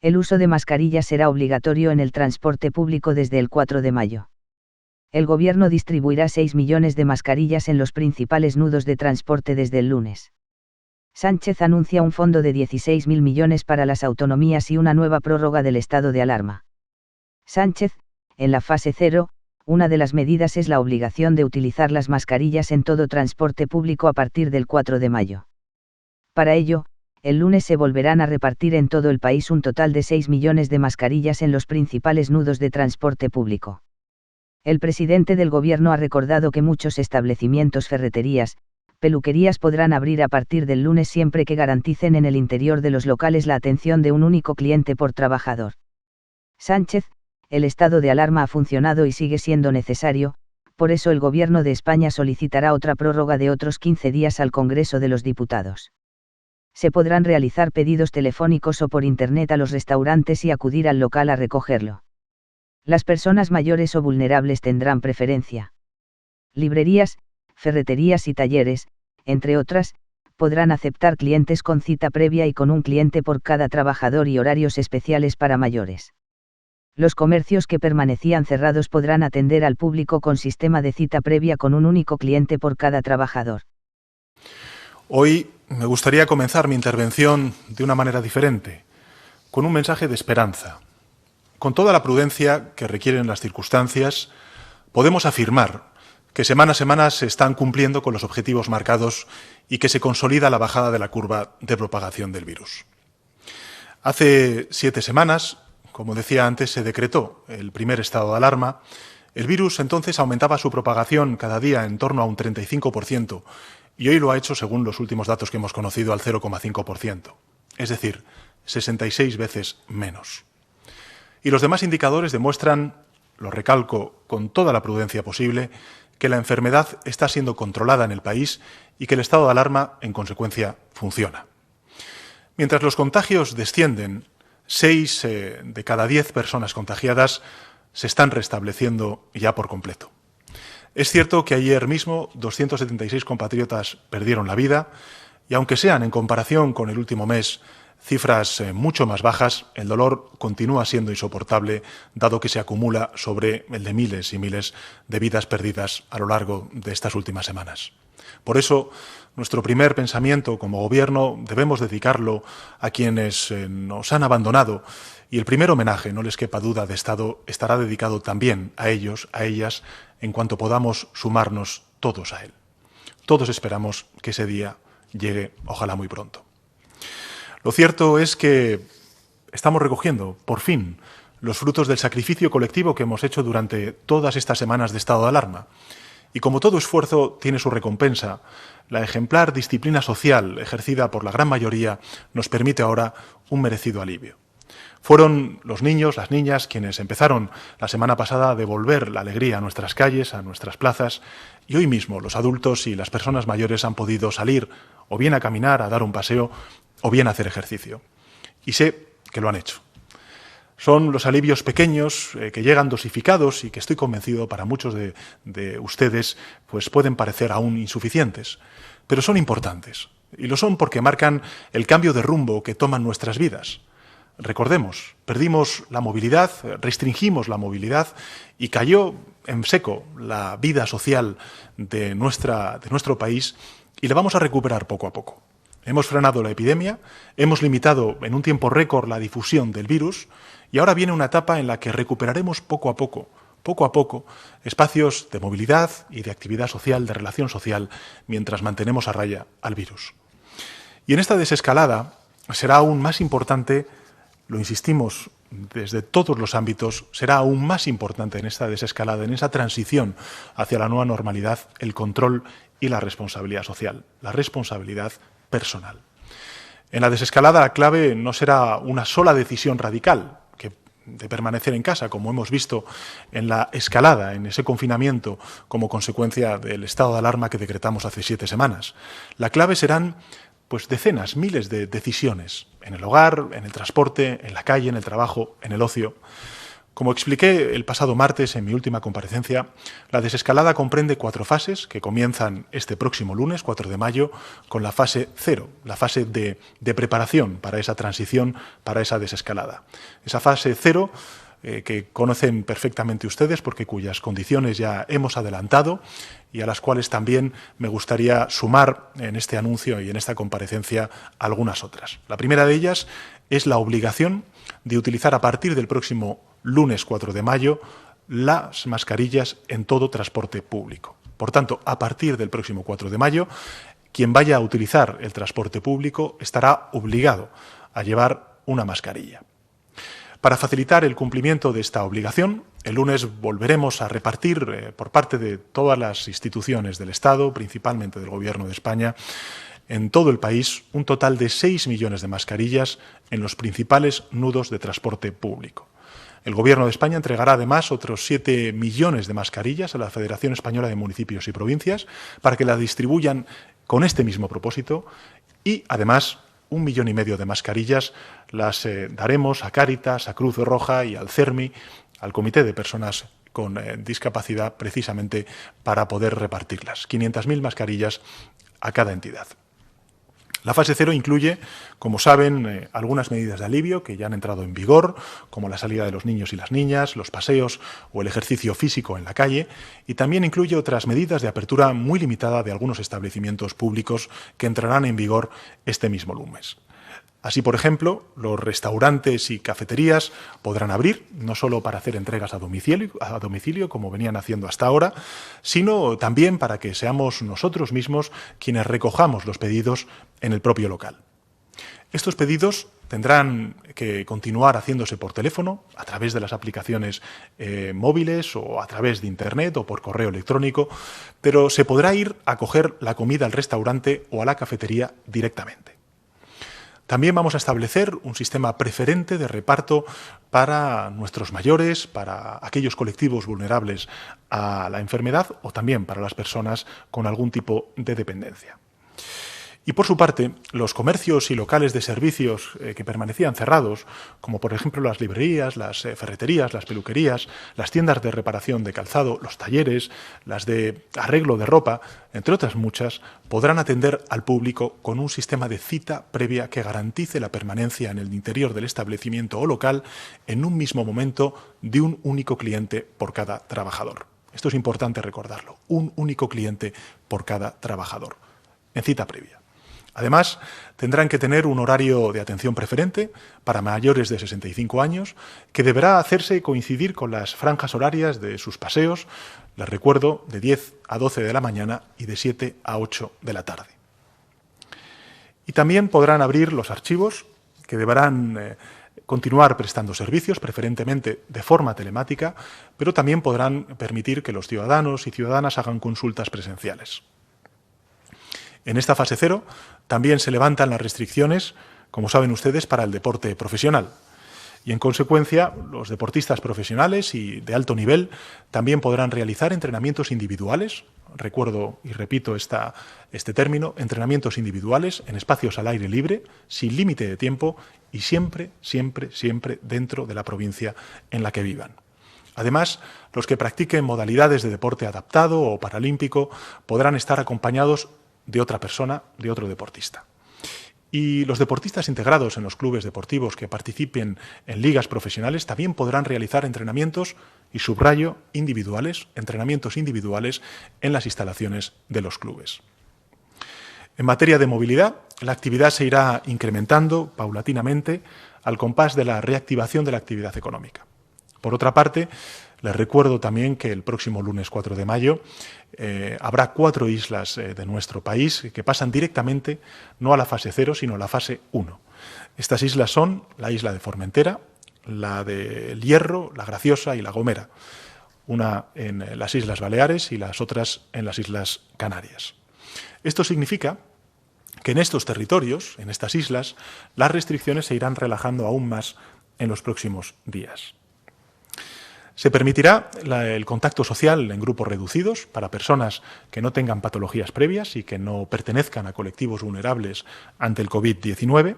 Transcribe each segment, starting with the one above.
El uso de mascarillas será obligatorio en el transporte público desde el 4 de mayo. El Gobierno distribuirá 6 millones de mascarillas en los principales nudos de transporte desde el lunes. Sánchez anuncia un fondo de 16.000 millones para las autonomías y una nueva prórroga del estado de alarma. Sánchez, en la fase 0, una de las medidas es la obligación de utilizar las mascarillas en todo transporte público a partir del 4 de mayo. Para ello, el lunes se volverán a repartir en todo el país un total de 6 millones de mascarillas en los principales nudos de transporte público. El presidente del Gobierno ha recordado que muchos establecimientos, ferreterías, peluquerías podrán abrir a partir del lunes siempre que garanticen en el interior de los locales la atención de un único cliente por trabajador. Sánchez, el estado de alarma ha funcionado y sigue siendo necesario, por eso el Gobierno de España solicitará otra prórroga de otros 15 días al Congreso de los Diputados. Se podrán realizar pedidos telefónicos o por Internet a los restaurantes y acudir al local a recogerlo. Las personas mayores o vulnerables tendrán preferencia. Librerías, ferreterías y talleres, entre otras, podrán aceptar clientes con cita previa y con un cliente por cada trabajador y horarios especiales para mayores. Los comercios que permanecían cerrados podrán atender al público con sistema de cita previa con un único cliente por cada trabajador. Hoy me gustaría comenzar mi intervención de una manera diferente, con un mensaje de esperanza. Con toda la prudencia que requieren las circunstancias, podemos afirmar que semana a semana se están cumpliendo con los objetivos marcados y que se consolida la bajada de la curva de propagación del virus. Hace 7 semanas, como decía antes, se decretó el primer estado de alarma. El virus entonces aumentaba su propagación cada día en torno a un 35%, y hoy lo ha hecho, según los últimos datos que hemos conocido, al 0,5%, es decir, 66 veces menos. Y los demás indicadores demuestran, lo recalco con toda la prudencia posible, que la enfermedad está siendo controlada en el país y que el estado de alarma, en consecuencia, funciona. Mientras los contagios descienden, 6 de cada 10 personas contagiadas se están restableciendo ya por completo. Es cierto que ayer mismo 276 compatriotas perdieron la vida y aunque sean, en comparación con el último mes, cifras mucho más bajas, el dolor continúa siendo insoportable, dado que se acumula sobre el de miles y miles de vidas perdidas a lo largo de estas últimas semanas. Por eso, nuestro primer pensamiento como Gobierno debemos dedicarlo a quienes nos han abandonado, y el primer homenaje, no les quepa duda, de Estado estará dedicado también a ellos, a ellas, en cuanto podamos sumarnos todos a él. Todos esperamos que ese día llegue, ojalá muy pronto. Lo cierto es que estamos recogiendo, por fin, los frutos del sacrificio colectivo que hemos hecho durante todas estas semanas de estado de alarma. Y como todo esfuerzo tiene su recompensa, la ejemplar disciplina social ejercida por la gran mayoría nos permite ahora un merecido alivio. Fueron los niños, las niñas, quienes empezaron la semana pasada a devolver la alegría a nuestras calles, a nuestras plazas, y hoy mismo los adultos y las personas mayores han podido salir o bien a caminar, a dar un paseo, o bien a hacer ejercicio. Y sé que lo han hecho. Son los alivios pequeños que llegan dosificados y que estoy convencido para muchos de ustedes pues pueden parecer aún insuficientes, pero son importantes. Y lo son porque marcan el cambio de rumbo que toman nuestras vidas. Recordemos, perdimos la movilidad, restringimos la movilidad y cayó en seco la vida social de nuestro país y la vamos a recuperar poco a poco. Hemos frenado la epidemia, hemos limitado en un tiempo récord la difusión del virus y ahora viene una etapa en la que recuperaremos poco a poco, espacios de movilidad y de actividad social, de relación social, mientras mantenemos a raya al virus. Y en esta desescalada será aún más importante, lo insistimos desde todos los ámbitos, será aún más importante en esta desescalada, en esa transición hacia la nueva normalidad, el control y la responsabilidad social, la responsabilidad personal. En la desescalada la clave no será una sola decisión radical, de permanecer en casa, como hemos visto en la escalada, en ese confinamiento como consecuencia del estado de alarma que decretamos hace 7 semanas. La clave serán pues decenas, miles de decisiones en el hogar, en el transporte, en la calle, en el trabajo, en el ocio. Como expliqué el pasado martes en mi última comparecencia, la desescalada comprende 4 fases que comienzan este próximo lunes, 4 de mayo, con la fase 0, la fase de preparación para esa transición, para esa desescalada. Esa fase 0 que conocen perfectamente ustedes porque cuyas condiciones ya hemos adelantado y a las cuales también me gustaría sumar en este anuncio y en esta comparecencia algunas otras. La primera de ellas es la obligación de utilizar a partir del próximo lunes 4 de mayo las mascarillas en todo transporte público. Por tanto, a partir del próximo 4 de mayo, quien vaya a utilizar el transporte público estará obligado a llevar una mascarilla. Para facilitar el cumplimiento de esta obligación, el lunes volveremos a repartir por parte de todas las instituciones del Estado, principalmente del Gobierno de España, en todo el país un total de 6 millones de mascarillas en los principales nudos de transporte público. El Gobierno de España entregará además otros 7 millones de mascarillas a la Federación Española de Municipios y Provincias para que las distribuyan con este mismo propósito y además 1,5 millones de mascarillas las daremos a Cáritas, a Cruz Roja y al CERMI, al Comité de Personas con Discapacidad, precisamente para poder repartirlas. 500.000 mascarillas a cada entidad. La fase 0 incluye, como saben, algunas medidas de alivio que ya han entrado en vigor, como la salida de los niños y las niñas, los paseos o el ejercicio físico en la calle, y también incluye otras medidas de apertura muy limitada de algunos establecimientos públicos que entrarán en vigor este mismo lunes. Así, por ejemplo, los restaurantes y cafeterías podrán abrir, no solo para hacer entregas a domicilio, como venían haciendo hasta ahora, sino también para que seamos nosotros mismos quienes recojamos los pedidos en el propio local. Estos pedidos tendrán que continuar haciéndose por teléfono, a través de las aplicaciones móviles o a través de Internet o por correo electrónico, pero se podrá ir a coger la comida al restaurante o a la cafetería directamente. También vamos a establecer un sistema preferente de reparto para nuestros mayores, para aquellos colectivos vulnerables a la enfermedad o también para las personas con algún tipo de dependencia. Y por su parte, los comercios y locales de servicios que permanecían cerrados, como por ejemplo las librerías, las ferreterías, las peluquerías, las tiendas de reparación de calzado, los talleres, las de arreglo de ropa, entre otras muchas, podrán atender al público con un sistema de cita previa que garantice la permanencia en el interior del establecimiento o local en un mismo momento de un único cliente por cada trabajador. Esto es importante recordarlo, un único cliente por cada trabajador, en cita previa. Además, tendrán que tener un horario de atención preferente para mayores de 65 años, que deberá hacerse coincidir con las franjas horarias de sus paseos, les recuerdo, de 10 a 12 de la mañana y de 7 a 8 de la tarde. Y también podrán abrir los archivos, que deberán continuar prestando servicios, preferentemente de forma telemática, pero también podrán permitir que los ciudadanos y ciudadanas hagan consultas presenciales. En esta fase 0 también se levantan las restricciones, como saben ustedes, para el deporte profesional. Y en consecuencia, los deportistas profesionales y de alto nivel también podrán realizar entrenamientos individuales, recuerdo y repito este término, entrenamientos individuales en espacios al aire libre, sin límite de tiempo y siempre dentro de la provincia en la que vivan. Además, los que practiquen modalidades de deporte adaptado o paralímpico podrán estar acompañados de otra persona, de otro deportista. Y los deportistas integrados en los clubes deportivos que participen en ligas profesionales también podrán realizar entrenamientos, y subrayo, individuales, entrenamientos individuales en las instalaciones de los clubes. En materia de movilidad, la actividad se irá incrementando paulatinamente al compás de la reactivación de la actividad económica. Por otra parte, les recuerdo también que el próximo lunes 4 de mayo habrá 4 islas de nuestro país que pasan directamente no a la fase 0, sino a la fase 1. Estas islas son la isla de Formentera, la de El Hierro, la Graciosa y la Gomera, una en las Islas Baleares y las otras en las Islas Canarias. Esto significa que en estos territorios, en estas islas, las restricciones se irán relajando aún más en los próximos días. Se permitirá el contacto social en grupos reducidos para personas que no tengan patologías previas y que no pertenezcan a colectivos vulnerables ante el COVID-19.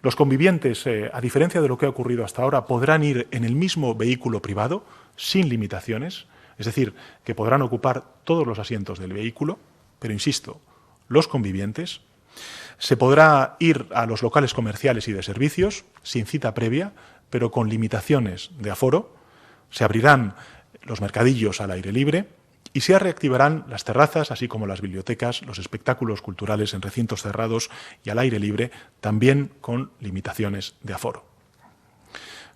Los convivientes, a diferencia de lo que ha ocurrido hasta ahora, podrán ir en el mismo vehículo privado, sin limitaciones, es decir, que podrán ocupar todos los asientos del vehículo, pero insisto, los convivientes. Se podrá ir a los locales comerciales y de servicios, sin cita previa, pero con limitaciones de aforo. Se abrirán los mercadillos al aire libre y se reactivarán las terrazas, así como las bibliotecas, los espectáculos culturales en recintos cerrados y al aire libre, también con limitaciones de aforo.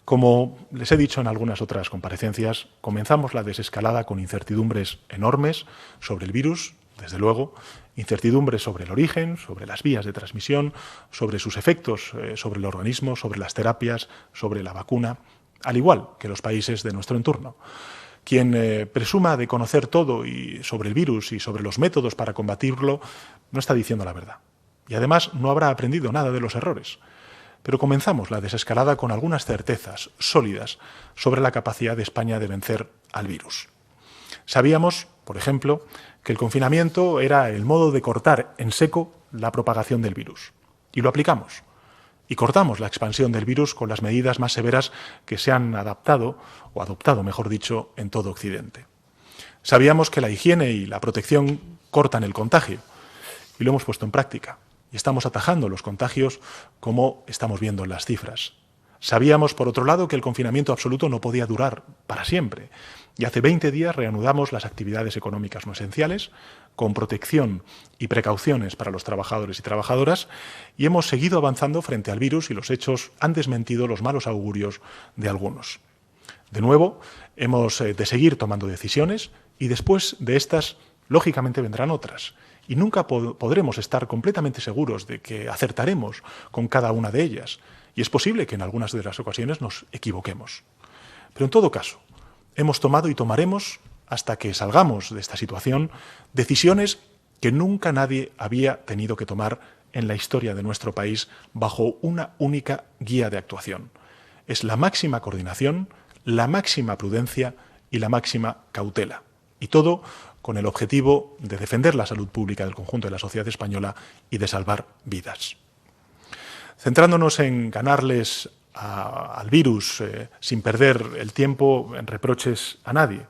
Como les he dicho en algunas otras comparecencias, comenzamos la desescalada con incertidumbres enormes sobre el virus, desde luego, incertidumbres sobre el origen, sobre las vías de transmisión, sobre sus efectos sobre el organismo, sobre las terapias, sobre la vacuna, al igual que los países de nuestro entorno. Quien presuma de conocer todo y sobre el virus y sobre los métodos para combatirlo no está diciendo la verdad. Y además no habrá aprendido nada de los errores. Pero comenzamos la desescalada con algunas certezas sólidas sobre la capacidad de España de vencer al virus. Sabíamos, por ejemplo, que el confinamiento era el modo de cortar en seco la propagación del virus. Y lo aplicamos. Y cortamos la expansión del virus con las medidas más severas que se han adoptado, mejor dicho, en todo Occidente. Sabíamos que la higiene y la protección cortan el contagio, y lo hemos puesto en práctica. Y estamos atajando los contagios, como estamos viendo en las cifras. Sabíamos, por otro lado, que el confinamiento absoluto no podía durar para siempre. Y hace 20 días reanudamos las actividades económicas no esenciales, con protección y precauciones para los trabajadores y trabajadoras, y hemos seguido avanzando frente al virus y los hechos han desmentido los malos augurios de algunos. De nuevo, hemos de seguir tomando decisiones y después de estas, lógicamente, vendrán otras. Y nunca podremos estar completamente seguros de que acertaremos con cada una de ellas. Y es posible que en algunas de las ocasiones nos equivoquemos. Pero en todo caso, hemos tomado y tomaremos, hasta que salgamos de esta situación, decisiones que nunca nadie había tenido que tomar en la historia de nuestro país bajo una única guía de actuación. Es la máxima coordinación, la máxima prudencia y la máxima cautela. Y todo con el objetivo de defender la salud pública del conjunto de la sociedad española y de salvar vidas. Centrándonos en ganarles al virus sin perder el tiempo en reproches a nadie.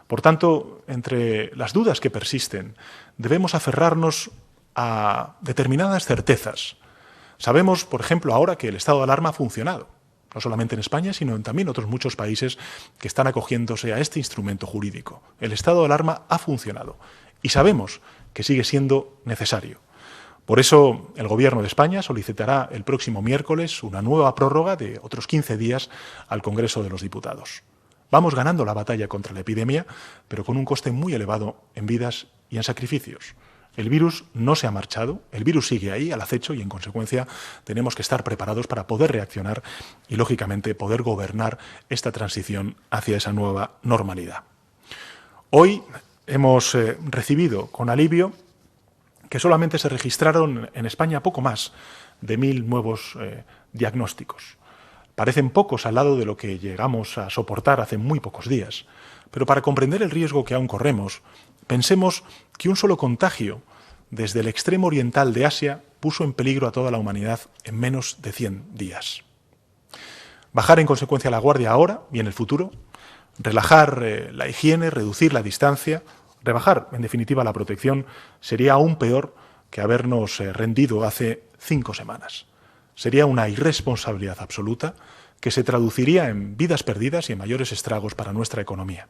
Por tanto, entre las dudas que persisten, debemos aferrarnos a determinadas certezas. Sabemos, por ejemplo, ahora que el estado de alarma ha funcionado, no solamente en España, sino en también otros muchos países que están acogiéndose a este instrumento jurídico. El estado de alarma ha funcionado y sabemos que sigue siendo necesario. Por eso, el Gobierno de España solicitará el próximo miércoles una nueva prórroga de otros 15 días al Congreso de los Diputados. Vamos ganando la batalla contra la epidemia, pero con un coste muy elevado en vidas y en sacrificios. El virus no se ha marchado, el virus sigue ahí al acecho y, en consecuencia, tenemos que estar preparados para poder reaccionar y, lógicamente, poder gobernar esta transición hacia esa nueva normalidad. Hoy hemos recibido con alivio que solamente se registraron en España poco más de 1.000 nuevos diagnósticos. Parecen pocos al lado de lo que llegamos a soportar hace muy pocos días, pero para comprender el riesgo que aún corremos, pensemos que un solo contagio desde el extremo oriental de Asia puso en peligro a toda la humanidad en menos de 100 días. Bajar en consecuencia la guardia ahora y en el futuro, relajar la higiene, reducir la distancia, rebajar en definitiva la protección, sería aún peor que habernos rendido hace 5 semanas. Sería una irresponsabilidad absoluta que se traduciría en vidas perdidas y en mayores estragos para nuestra economía.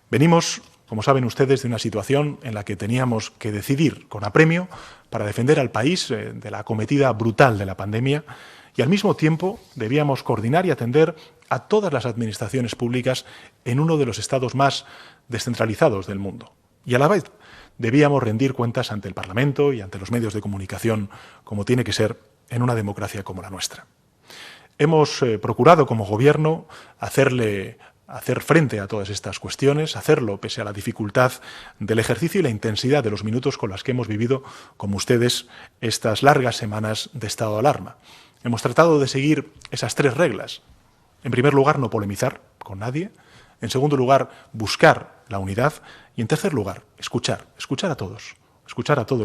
Venimos, como saben ustedes, de una situación en la que teníamos que decidir con apremio para defender al país de la acometida brutal de la pandemia y al mismo tiempo debíamos coordinar y atender a todas las administraciones públicas en uno de los estados más descentralizados del mundo. Y a la vez debíamos rendir cuentas ante el Parlamento y ante los medios de comunicación, como tiene que ser en una democracia como la nuestra. Hemos procurado como Gobierno hacer frente a todas estas cuestiones, hacerlo pese a la dificultad del ejercicio y la intensidad de los minutos con las que hemos vivido, como ustedes, estas largas semanas de estado de alarma. Hemos tratado de seguir esas 3 reglas. En primer lugar, no polemizar con nadie. En segundo lugar, buscar la unidad. Y en tercer lugar, escuchar a todos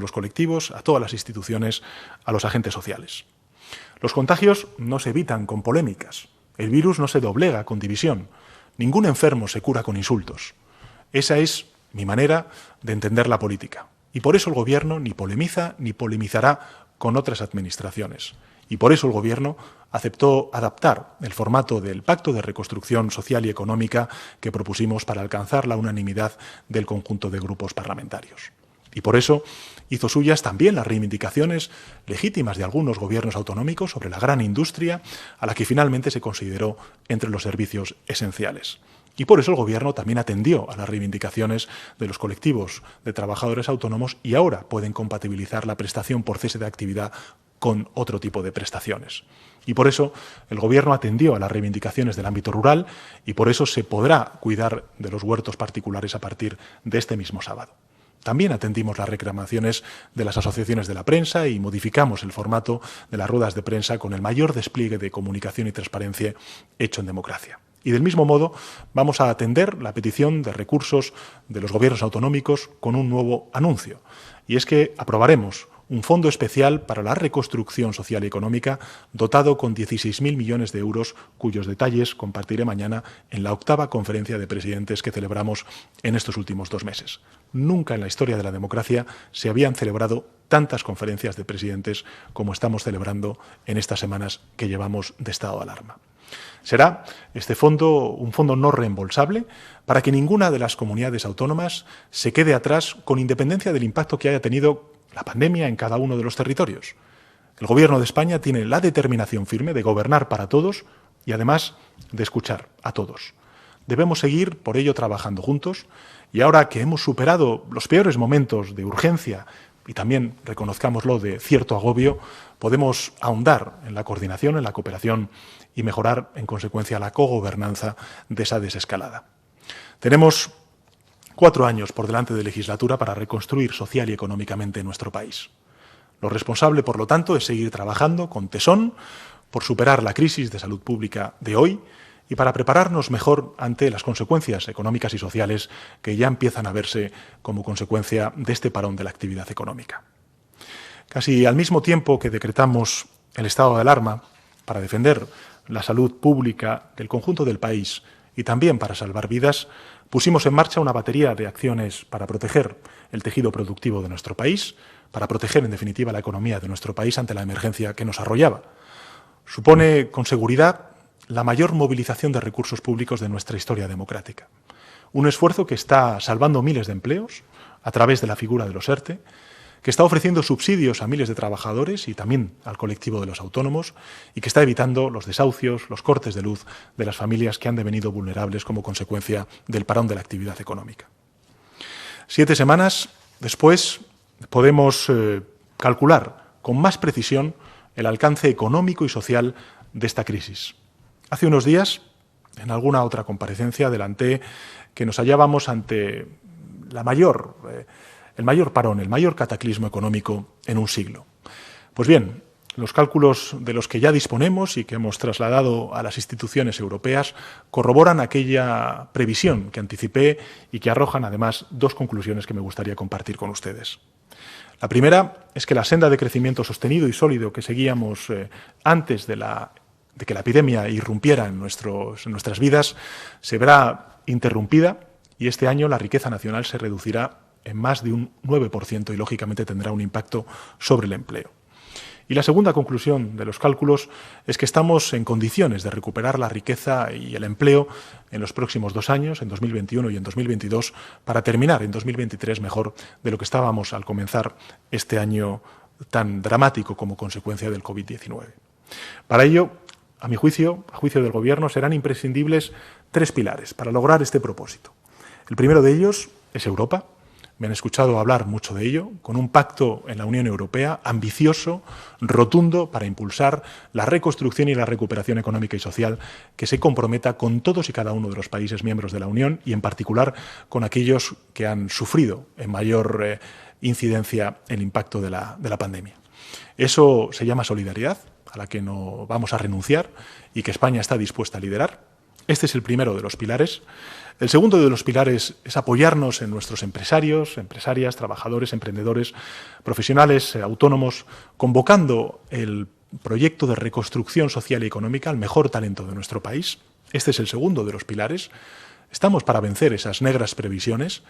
los colectivos, a todas las instituciones, a los agentes sociales. Los contagios no se evitan con polémicas. El virus no se doblega con división. Ningún enfermo se cura con insultos. Esa es mi manera de entender la política. Y por eso el Gobierno ni polemiza ni polemizará con otras administraciones. Y por eso el Gobierno aceptó adaptar el formato del Pacto de Reconstrucción Social y Económica que propusimos para alcanzar la unanimidad del conjunto de grupos parlamentarios. Y por eso hizo suyas también las reivindicaciones legítimas de algunos gobiernos autonómicos sobre la gran industria a la que finalmente se consideró entre los servicios esenciales. Y por eso el Gobierno también atendió a las reivindicaciones de los colectivos de trabajadores autónomos y ahora pueden compatibilizar la prestación por cese de actividad con otro tipo de prestaciones. Y por eso el Gobierno atendió a las reivindicaciones del ámbito rural y por eso se podrá cuidar de los huertos particulares a partir de este mismo sábado. También atendimos las reclamaciones de las asociaciones de la prensa y modificamos el formato de las ruedas de prensa con el mayor despliegue de comunicación y transparencia hecho en democracia. Y del mismo modo vamos a atender la petición de recursos de los gobiernos autonómicos con un nuevo anuncio. Y es que aprobaremos un fondo especial para la reconstrucción social y económica dotado con 16.000 millones de euros, cuyos detalles compartiré mañana en la 8ª conferencia de presidentes que celebramos en estos últimos 2 meses. Nunca en la historia de la democracia se habían celebrado tantas conferencias de presidentes como estamos celebrando en estas semanas que llevamos de estado de alarma. Será este fondo un fondo no reembolsable para que ninguna de las comunidades autónomas se quede atrás con independencia del impacto que haya tenido la pandemia en cada uno de los territorios. El Gobierno de España tiene la determinación firme de gobernar para todos y además de escuchar a todos. Debemos seguir, por ello, trabajando juntos y ahora que hemos superado los peores momentos de urgencia y también, reconozcámoslo, de cierto agobio, podemos ahondar en la coordinación, en la cooperación y mejorar, en consecuencia, la cogobernanza de esa desescalada. Tenemos 4 años por delante de legislatura para reconstruir social y económicamente nuestro país. Lo responsable, por lo tanto, es seguir trabajando con tesón por superar la crisis de salud pública de hoy y para prepararnos mejor ante las consecuencias económicas y sociales que ya empiezan a verse como consecuencia de este parón de la actividad económica. Casi al mismo tiempo que decretamos el estado de alarma para defender la salud pública del conjunto del país y también para salvar vidas, pusimos en marcha una batería de acciones para proteger el tejido productivo de nuestro país, para proteger, en definitiva, la economía de nuestro país ante la emergencia que nos arrollaba. Supone, con seguridad, la mayor movilización de recursos públicos de nuestra historia democrática. Un esfuerzo que está salvando miles de empleos a través de la figura de los ERTE, que está ofreciendo subsidios a miles de trabajadores y también al colectivo de los autónomos y que está evitando los desahucios, los cortes de luz de las familias que han devenido vulnerables como consecuencia del parón de la actividad económica. 7 semanas después podemos calcular con más precisión el alcance económico y social de esta crisis. Hace unos días, en alguna otra comparecencia, adelanté que nos hallábamos ante el mayor parón, el mayor cataclismo económico en un siglo. Pues bien, los cálculos de los que ya disponemos y que hemos trasladado a las instituciones europeas corroboran aquella previsión que anticipé y que arrojan además 2 conclusiones que me gustaría compartir con ustedes. La primera es que la senda de crecimiento sostenido y sólido que seguíamos antes de que la epidemia irrumpiera en nuestras vidas se verá interrumpida y este año la riqueza nacional se reducirá en más de un 9% y, lógicamente, tendrá un impacto sobre el empleo. Y la segunda conclusión de los cálculos es que estamos en condiciones de recuperar la riqueza y el empleo en los próximos 2 años, en 2021 y en 2022, para terminar en 2023 mejor de lo que estábamos al comenzar este año tan dramático como consecuencia del COVID-19. Para ello, a mi juicio, a juicio del Gobierno, serán imprescindibles 3 pilares para lograr este propósito. El primero de ellos es Europa. Me han escuchado hablar mucho de ello, con un pacto en la Unión Europea ambicioso, rotundo, para impulsar la reconstrucción y la recuperación económica y social que se comprometa con todos y cada uno de los países miembros de la Unión y, en particular, con aquellos que han sufrido en mayor incidencia el impacto de la pandemia. Eso se llama solidaridad, a la que no vamos a renunciar y que España está dispuesta a liderar. Este es el primero de los pilares. El segundo de los pilares es apoyarnos en nuestros empresarios, empresarias, trabajadores, emprendedores, profesionales, autónomos, convocando el proyecto de reconstrucción social y económica al mejor talento de nuestro país. Este es el segundo de los pilares. Estamos para vencer esas negras previsiones.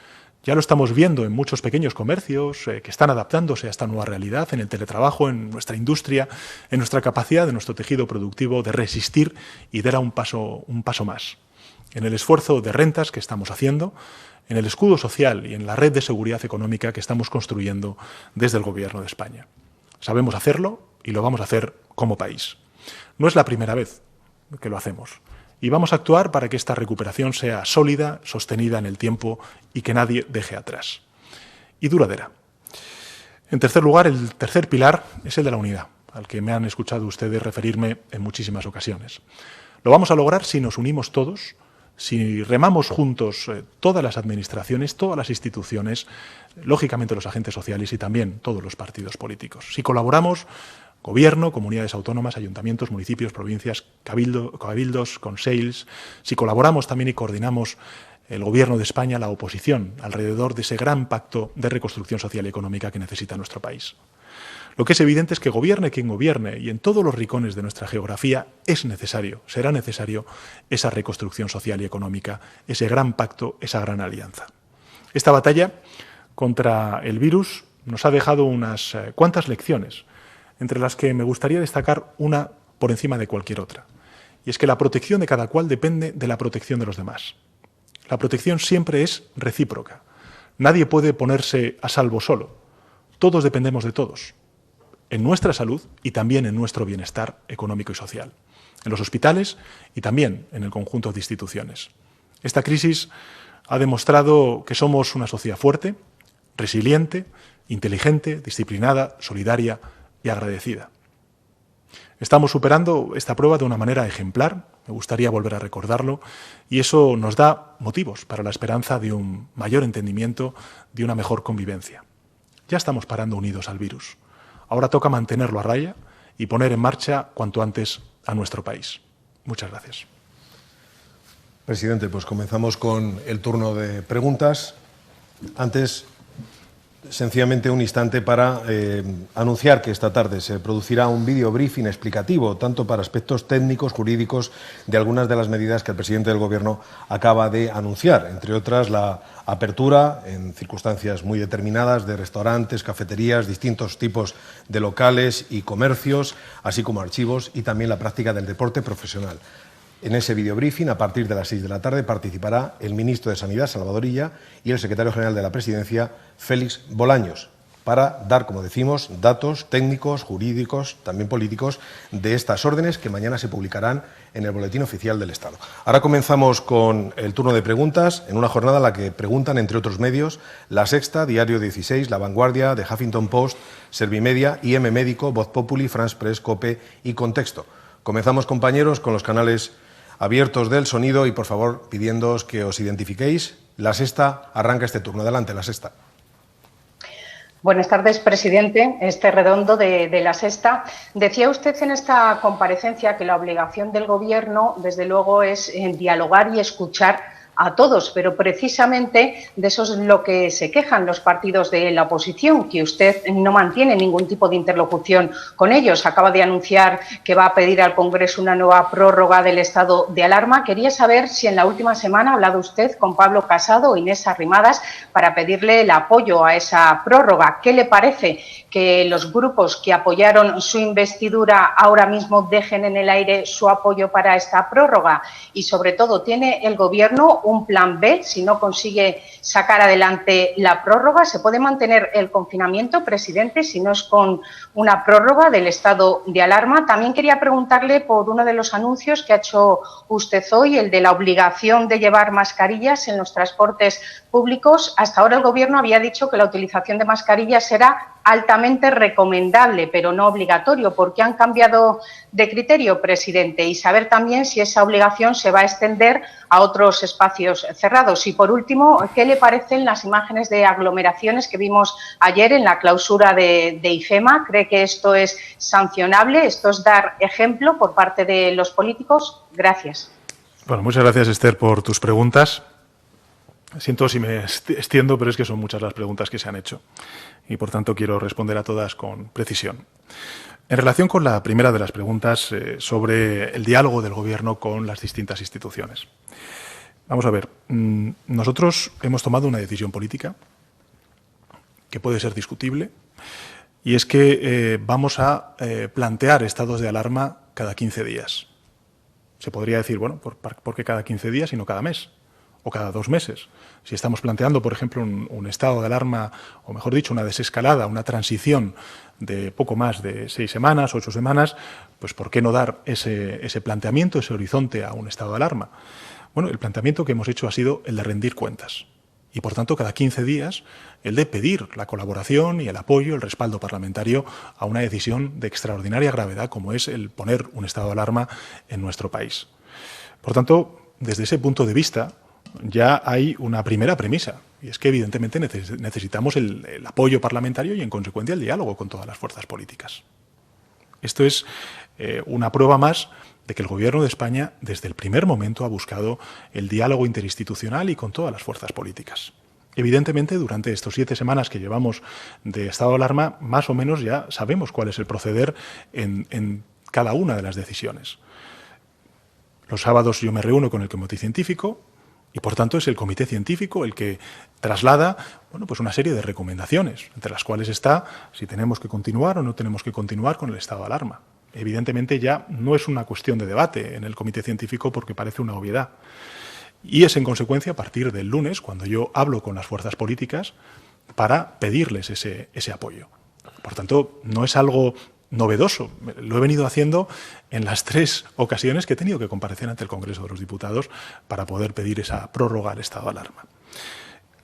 Ya lo estamos viendo en muchos pequeños comercios que están adaptándose a esta nueva realidad, en el teletrabajo, en nuestra industria, en nuestra capacidad de nuestro tejido productivo de resistir y dar un paso más. En el esfuerzo de rentas que estamos haciendo, en el escudo social y en la red de seguridad económica que estamos construyendo desde el Gobierno de España. Sabemos hacerlo y lo vamos a hacer como país. No es la primera vez que lo hacemos. Y vamos a actuar para que esta recuperación sea sólida, sostenida en el tiempo y que nadie deje atrás. Y duradera. En tercer lugar, el tercer pilar es el de la unidad, al que me han escuchado ustedes referirme en muchísimas ocasiones. Lo vamos a lograr si nos unimos todos, si remamos juntos todas las administraciones, todas las instituciones, lógicamente los agentes sociales y también todos los partidos políticos. Si colaboramos, Gobierno, comunidades autónomas, ayuntamientos, municipios, provincias, cabildos, consells, si colaboramos también y coordinamos el Gobierno de España, la oposición, alrededor de ese gran pacto de reconstrucción social y económica que necesita nuestro país. Lo que es evidente es que gobierne quien gobierne y en todos los rincones de nuestra geografía es necesario, será necesario esa reconstrucción social y económica, ese gran pacto, esa gran alianza. Esta batalla contra el virus nos ha dejado unas cuantas lecciones, entre las que me gustaría destacar una por encima de cualquier otra. Y es que la protección de cada cual depende de la protección de los demás. La protección siempre es recíproca. Nadie puede ponerse a salvo solo. Todos dependemos de todos, en nuestra salud y también en nuestro bienestar económico y social, en los hospitales y también en el conjunto de instituciones. Esta crisis ha demostrado que somos una sociedad fuerte, resiliente, inteligente, disciplinada, solidaria y agradecida. Estamos superando esta prueba de una manera ejemplar, me gustaría volver a recordarlo, y eso nos da motivos para la esperanza de un mayor entendimiento, de una mejor convivencia. Ya estamos parando unidos al virus. Ahora toca mantenerlo a raya y poner en marcha cuanto antes a nuestro país. Muchas gracias. Presidente, pues comenzamos con el turno de preguntas. Antes, sencillamente un instante para anunciar que esta tarde se producirá un video briefing explicativo, tanto para aspectos técnicos, jurídicos, de algunas de las medidas que el presidente del Gobierno acaba de anunciar, entre otras la apertura, en circunstancias muy determinadas, de restaurantes, cafeterías, distintos tipos de locales y comercios, así como archivos, y también la práctica del deporte profesional. En ese videobriefing, a partir de las 6 de la tarde, participará el ministro de Sanidad, Salvador Illa, y el secretario general de la Presidencia, Félix Bolaños, para dar, como decimos, datos técnicos, jurídicos, también políticos, de estas órdenes que mañana se publicarán en el Boletín Oficial del Estado. Ahora comenzamos con el turno de preguntas, en una jornada en la que preguntan, entre otros medios, La Sexta, Diario 16, La Vanguardia, The Huffington Post, Servimedia, IM Médico, Voz Populi, France Press, COPE y Contexto. Comenzamos, compañeros, con los canales abiertos del sonido y, por favor, pidiéndoos que os identifiquéis. La Sexta arranca este turno. Adelante, La Sexta. Buenas tardes, presidente. Redondo de La Sexta. Decía usted en esta comparecencia que la obligación del Gobierno, desde luego, es dialogar y escuchar a todos, pero precisamente de eso es lo que se quejan los partidos de la oposición, que usted no mantiene ningún tipo de interlocución con ellos. Acaba de anunciar que va a pedir al Congreso una nueva prórroga del estado de alarma. Quería saber si en la última semana ha hablado usted con Pablo Casado o Inés Arrimadas para pedirle el apoyo a esa prórroga. ¿Qué le parece que los grupos que apoyaron su investidura ahora mismo dejen en el aire su apoyo para esta prórroga? Y, sobre todo, ¿tiene el Gobierno un plan B si no consigue sacar adelante la prórroga? ¿Se puede mantener el confinamiento, presidente, si no es con una prórroga del estado de alarma? También quería preguntarle por uno de los anuncios que ha hecho usted hoy, el de la obligación de llevar mascarillas en los transportes públicos. Hasta ahora el Gobierno había dicho que la utilización de mascarillas era altamente recomendable, pero no obligatorio. ¿Por qué han cambiado de criterio, presidente? Y saber también si esa obligación se va a extender a otros espacios cerrados. Y, por último, ¿qué le parecen las imágenes de aglomeraciones que vimos ayer en la clausura de IFEMA? ¿Cree que esto es sancionable? ¿Esto es dar ejemplo por parte de los políticos? Gracias. Bueno, muchas gracias, Esther, por tus preguntas. Siento si me extiendo, pero es que son muchas las preguntas que se han hecho y, por tanto, quiero responder a todas con precisión. En relación con la primera de las preguntas sobre el diálogo del Gobierno con las distintas instituciones. Vamos a ver, nosotros hemos tomado una decisión política que puede ser discutible, y es que vamos a plantear estados de alarma cada 15 días. Se podría decir, bueno, ¿por qué cada 15 días y no cada mes? O cada 2 meses. Si estamos planteando, por ejemplo, un estado de alarma, o mejor dicho, una desescalada, una transición de poco más de 6 semanas, 8 semanas, pues ¿por qué no dar ese planteamiento, ese horizonte a un estado de alarma? Bueno, el planteamiento que hemos hecho ha sido el de rendir cuentas. Y, por tanto, cada 15 días, el de pedir la colaboración y el apoyo, el respaldo parlamentario a una decisión de extraordinaria gravedad, como es el poner un estado de alarma en nuestro país. Por tanto, desde ese punto de vista, ya hay una primera premisa, y es que evidentemente necesitamos el apoyo parlamentario y, en consecuencia, el diálogo con todas las fuerzas políticas. Esto es una prueba más de que el Gobierno de España, desde el primer momento, ha buscado el diálogo interinstitucional y con todas las fuerzas políticas. Evidentemente, durante estos 7 semanas que llevamos de estado de alarma, más o menos ya sabemos cuál es el proceder en cada una de las decisiones. Los sábados yo me reúno con el comité científico y, por tanto, es el comité científico el que traslada, bueno, pues una serie de recomendaciones, entre las cuales está si tenemos que continuar o no tenemos que continuar con el estado de alarma. Evidentemente ya no es una cuestión de debate en el comité científico porque parece una obviedad. Y es, en consecuencia, a partir del lunes cuando yo hablo con las fuerzas políticas para pedirles ese apoyo. Por tanto, no es algo novedoso. Lo he venido haciendo en las 3 ocasiones que he tenido que comparecer ante el Congreso de los Diputados para poder pedir esa prórroga al estado de alarma.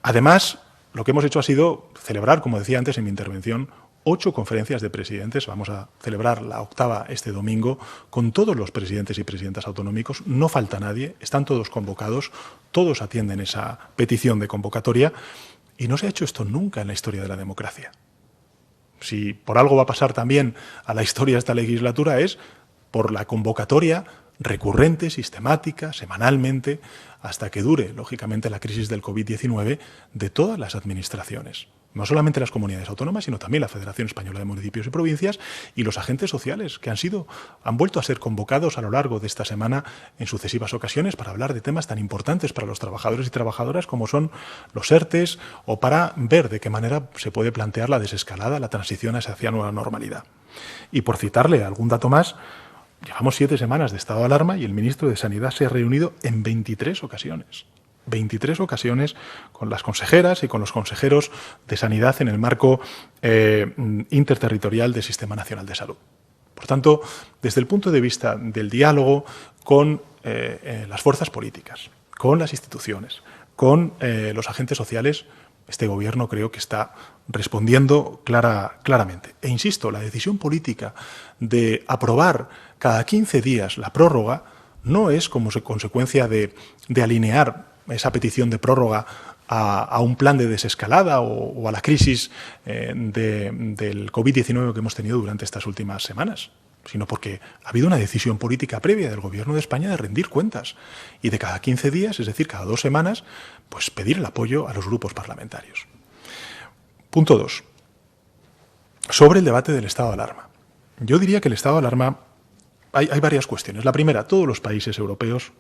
Además, lo que hemos hecho ha sido celebrar, como decía antes en mi intervención, 8 conferencias de presidentes. Vamos a celebrar la 8ª este domingo con todos los presidentes y presidentas autonómicos. No falta nadie, están todos convocados, todos atienden esa petición de convocatoria y no se ha hecho esto nunca en la historia de la democracia. Si por algo va a pasar también a la historia de esta legislatura es por la convocatoria recurrente, sistemática, semanalmente, hasta que dure, lógicamente, la crisis del COVID-19 de todas las administraciones. No solamente las comunidades autónomas, sino también la Federación Española de Municipios y Provincias y los agentes sociales que han vuelto a ser convocados a lo largo de esta semana en sucesivas ocasiones para hablar de temas tan importantes para los trabajadores y trabajadoras como son los ERTEs o para ver de qué manera se puede plantear la desescalada, la transición hacia nueva normalidad. Y por citarle algún dato más, llevamos 7 semanas de estado de alarma y el ministro de Sanidad se ha reunido en 23 ocasiones. 23 ocasiones con las consejeras y con los consejeros de Sanidad en el marco interterritorial del Sistema Nacional de Salud. Por tanto, desde el punto de vista del diálogo con las fuerzas políticas, con las instituciones, con los agentes sociales, este Gobierno creo que está respondiendo claramente. E insisto, la decisión política de aprobar cada 15 días la prórroga no es como consecuencia de alinear esa petición de prórroga a un plan de desescalada o a la crisis del COVID-19 que hemos tenido durante estas últimas semanas, sino porque ha habido una decisión política previa del Gobierno de España de rendir cuentas y de cada 15 días, es decir, cada 2 semanas, pues pedir el apoyo a los grupos parlamentarios. Punto 2. Sobre el debate del estado de alarma. Yo diría que el estado de alarma hay varias cuestiones. La primera, todos los países europeos,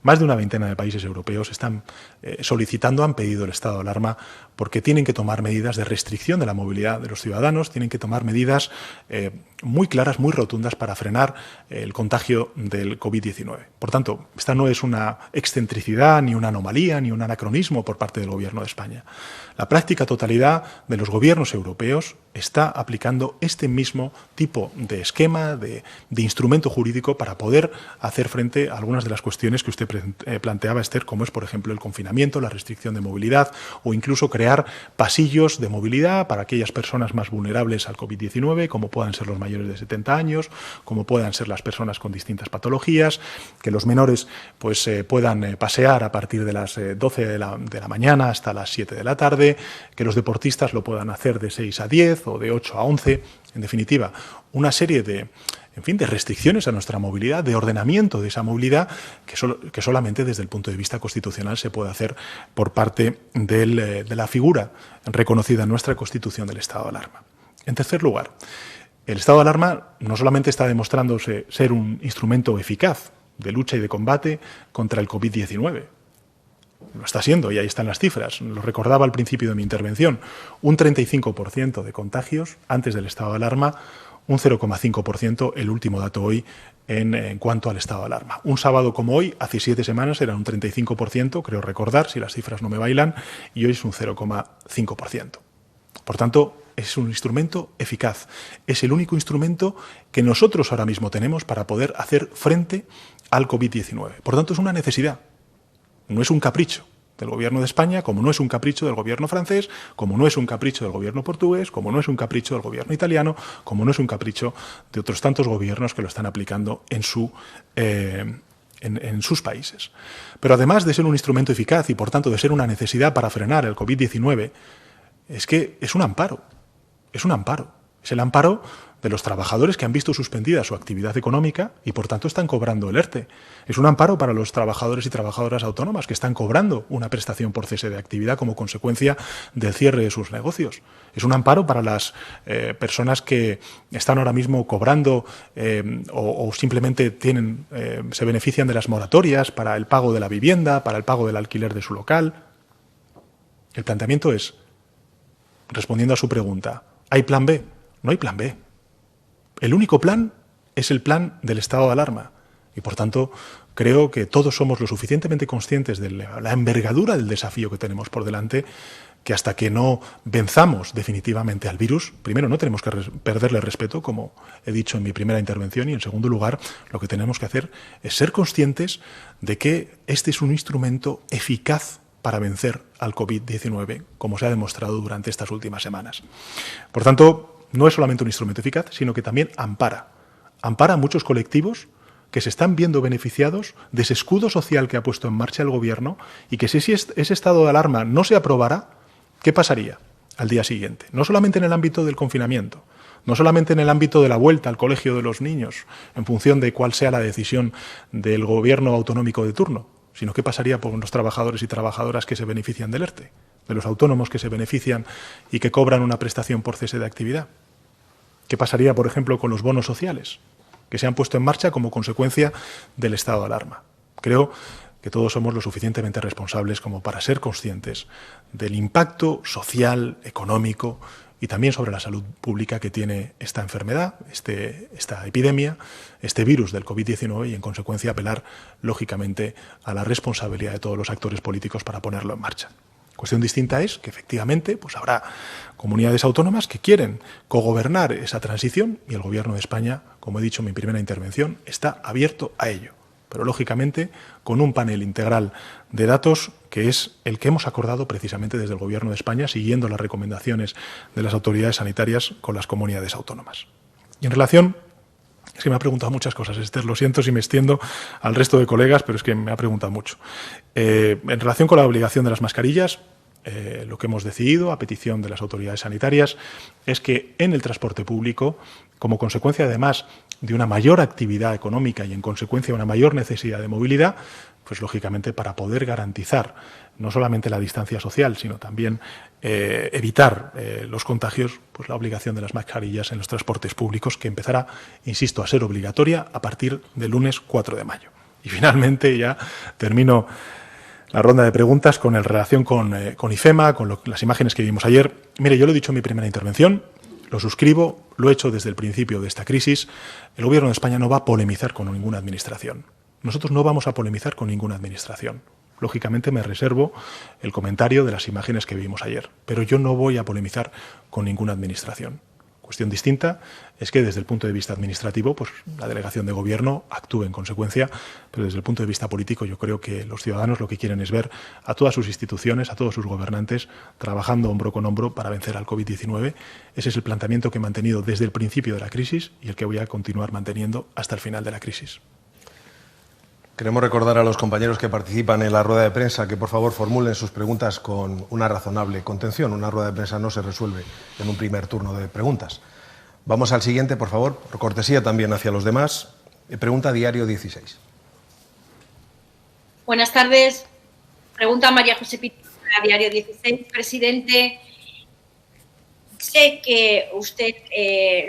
más de una veintena de países europeos están solicitando, han pedido el estado de alarma porque tienen que tomar medidas de restricción de la movilidad de los ciudadanos, tienen que tomar medidas muy claras, muy rotundas para frenar el contagio del COVID-19. Por tanto, esta no es una excentricidad, ni una anomalía, ni un anacronismo por parte del Gobierno de España. La práctica totalidad de los gobiernos europeos está aplicando este mismo tipo de esquema, de instrumento jurídico para poder hacer frente a algunas de las cuestiones que usted planteaba, Esther, como es, por ejemplo, el confinamiento, la restricción de movilidad o incluso crear pasillos de movilidad para aquellas personas más vulnerables al COVID-19, como puedan ser los mayores de 70 años, como puedan ser las personas con distintas patologías, que los menores pues puedan pasear a partir de las 12 de la mañana hasta las 7 de la tarde, que los deportistas lo puedan hacer de 6 a 10 o de 8 a 11, en definitiva, una serie de restricciones a nuestra movilidad, de ordenamiento de esa movilidad que solamente desde el punto de vista constitucional se puede hacer por parte de la figura reconocida en nuestra Constitución del estado de alarma. En tercer lugar, El estado de alarma no solamente está demostrándose ser un instrumento eficaz de lucha y de combate contra el COVID-19, lo está siendo, y ahí están las cifras. Lo recordaba al principio de mi intervención. Un 35% de contagios antes del estado de alarma, un 0,5% el último dato hoy en cuanto al estado de alarma. Un sábado como hoy, hace 7 semanas, era un 35%, creo recordar, si las cifras no me bailan, y hoy es un 0,5%. Por tanto, es un instrumento eficaz. Es el único instrumento que nosotros ahora mismo tenemos para poder hacer frente al COVID-19. Por tanto, es una necesidad. No es un capricho del Gobierno de España, como no es un capricho del Gobierno francés, como no es un capricho del Gobierno portugués, como no es un capricho del Gobierno italiano, como no es un capricho de otros tantos gobiernos que lo están aplicando en sus países. Pero además de ser un instrumento eficaz y, por tanto, de ser una necesidad para frenar el COVID-19, es que es un amparo. Es un amparo. Es el amparo de los trabajadores que han visto suspendida su actividad económica y, por tanto, están cobrando el ERTE. Es un amparo para los trabajadores y trabajadoras autónomas que están cobrando una prestación por cese de actividad como consecuencia del cierre de sus negocios. Es un amparo para las personas que están ahora mismo cobrando o simplemente se benefician de las moratorias para el pago de la vivienda, para el pago del alquiler de su local. El planteamiento es, respondiendo a su pregunta, ¿hay plan B? No hay plan B. El único plan es el plan del estado de alarma y, por tanto, creo que todos somos lo suficientemente conscientes de la envergadura del desafío que tenemos por delante, que hasta que no venzamos definitivamente al virus, primero no tenemos que perderle respeto, como he dicho en mi primera intervención, y en segundo lugar lo que tenemos que hacer es ser conscientes de que este es un instrumento eficaz para vencer al COVID-19, como se ha demostrado durante estas últimas semanas. Por tanto, no es solamente un instrumento eficaz, sino que también ampara a muchos colectivos que se están viendo beneficiados de ese escudo social que ha puesto en marcha el Gobierno y que si ese estado de alarma no se aprobara, ¿qué pasaría al día siguiente? No solamente en el ámbito del confinamiento, no solamente en el ámbito de la vuelta al colegio de los niños, en función de cuál sea la decisión del Gobierno autonómico de turno, sino qué pasaría por los trabajadores y trabajadoras que se benefician del ERTE, de los autónomos que se benefician y que cobran una prestación por cese de actividad. ¿Qué pasaría, por ejemplo, con los bonos sociales que se han puesto en marcha como consecuencia del estado de alarma? Creo que todos somos lo suficientemente responsables como para ser conscientes del impacto social, económico y también sobre la salud pública que tiene esta enfermedad, esta epidemia, este virus del COVID-19 y, en consecuencia, apelar, lógicamente, a la responsabilidad de todos los actores políticos para ponerlo en marcha. Cuestión distinta es que, efectivamente, pues habrá comunidades autónomas que quieren cogobernar esa transición y el Gobierno de España, como he dicho en mi primera intervención, está abierto a ello. Pero, lógicamente, con un panel integral de datos que es el que hemos acordado precisamente desde el Gobierno de España, siguiendo las recomendaciones de las autoridades sanitarias con las comunidades autónomas. Y en relación... Es que me ha preguntado muchas cosas, Esther, lo siento si me extiendo al resto de colegas, pero es que me ha preguntado mucho. En relación con la obligación de las mascarillas, lo que hemos decidido, a petición de las autoridades sanitarias, es que en el transporte público, como consecuencia además de una mayor actividad económica y en consecuencia de una mayor necesidad de movilidad, pues lógicamente para poder garantizar no solamente la distancia social, sino también evitar los contagios, pues la obligación de las mascarillas en los transportes públicos, que empezará, insisto, a ser obligatoria a partir del lunes 4 de mayo. Y finalmente ya termino la ronda de preguntas con relación con IFEMA, con las imágenes que vimos ayer. Mire, yo lo he dicho en mi primera intervención, lo suscribo, lo he hecho desde el principio de esta crisis. El Gobierno de España no va a polemizar con ninguna administración. Nosotros no vamos a polemizar con ninguna administración. Lógicamente me reservo el comentario de las imágenes que vimos ayer, pero yo no voy a polemizar con ninguna administración. Cuestión distinta es que desde el punto de vista administrativo, pues la delegación de gobierno actúe en consecuencia, pero desde el punto de vista político yo creo que los ciudadanos lo que quieren es ver a todas sus instituciones, a todos sus gobernantes trabajando hombro con hombro para vencer al COVID-19. Ese es el planteamiento que he mantenido desde el principio de la crisis y el que voy a continuar manteniendo hasta el final de la crisis. Queremos recordar a los compañeros que participan en la rueda de prensa que, por favor, formulen sus preguntas con una razonable contención. Una rueda de prensa no se resuelve en un primer turno de preguntas. Vamos al siguiente, por favor, por cortesía también hacia los demás. Pregunta Diario 16. Buenas tardes. Pregunta María José Pita, Diario 16. Presidente, Sé que usted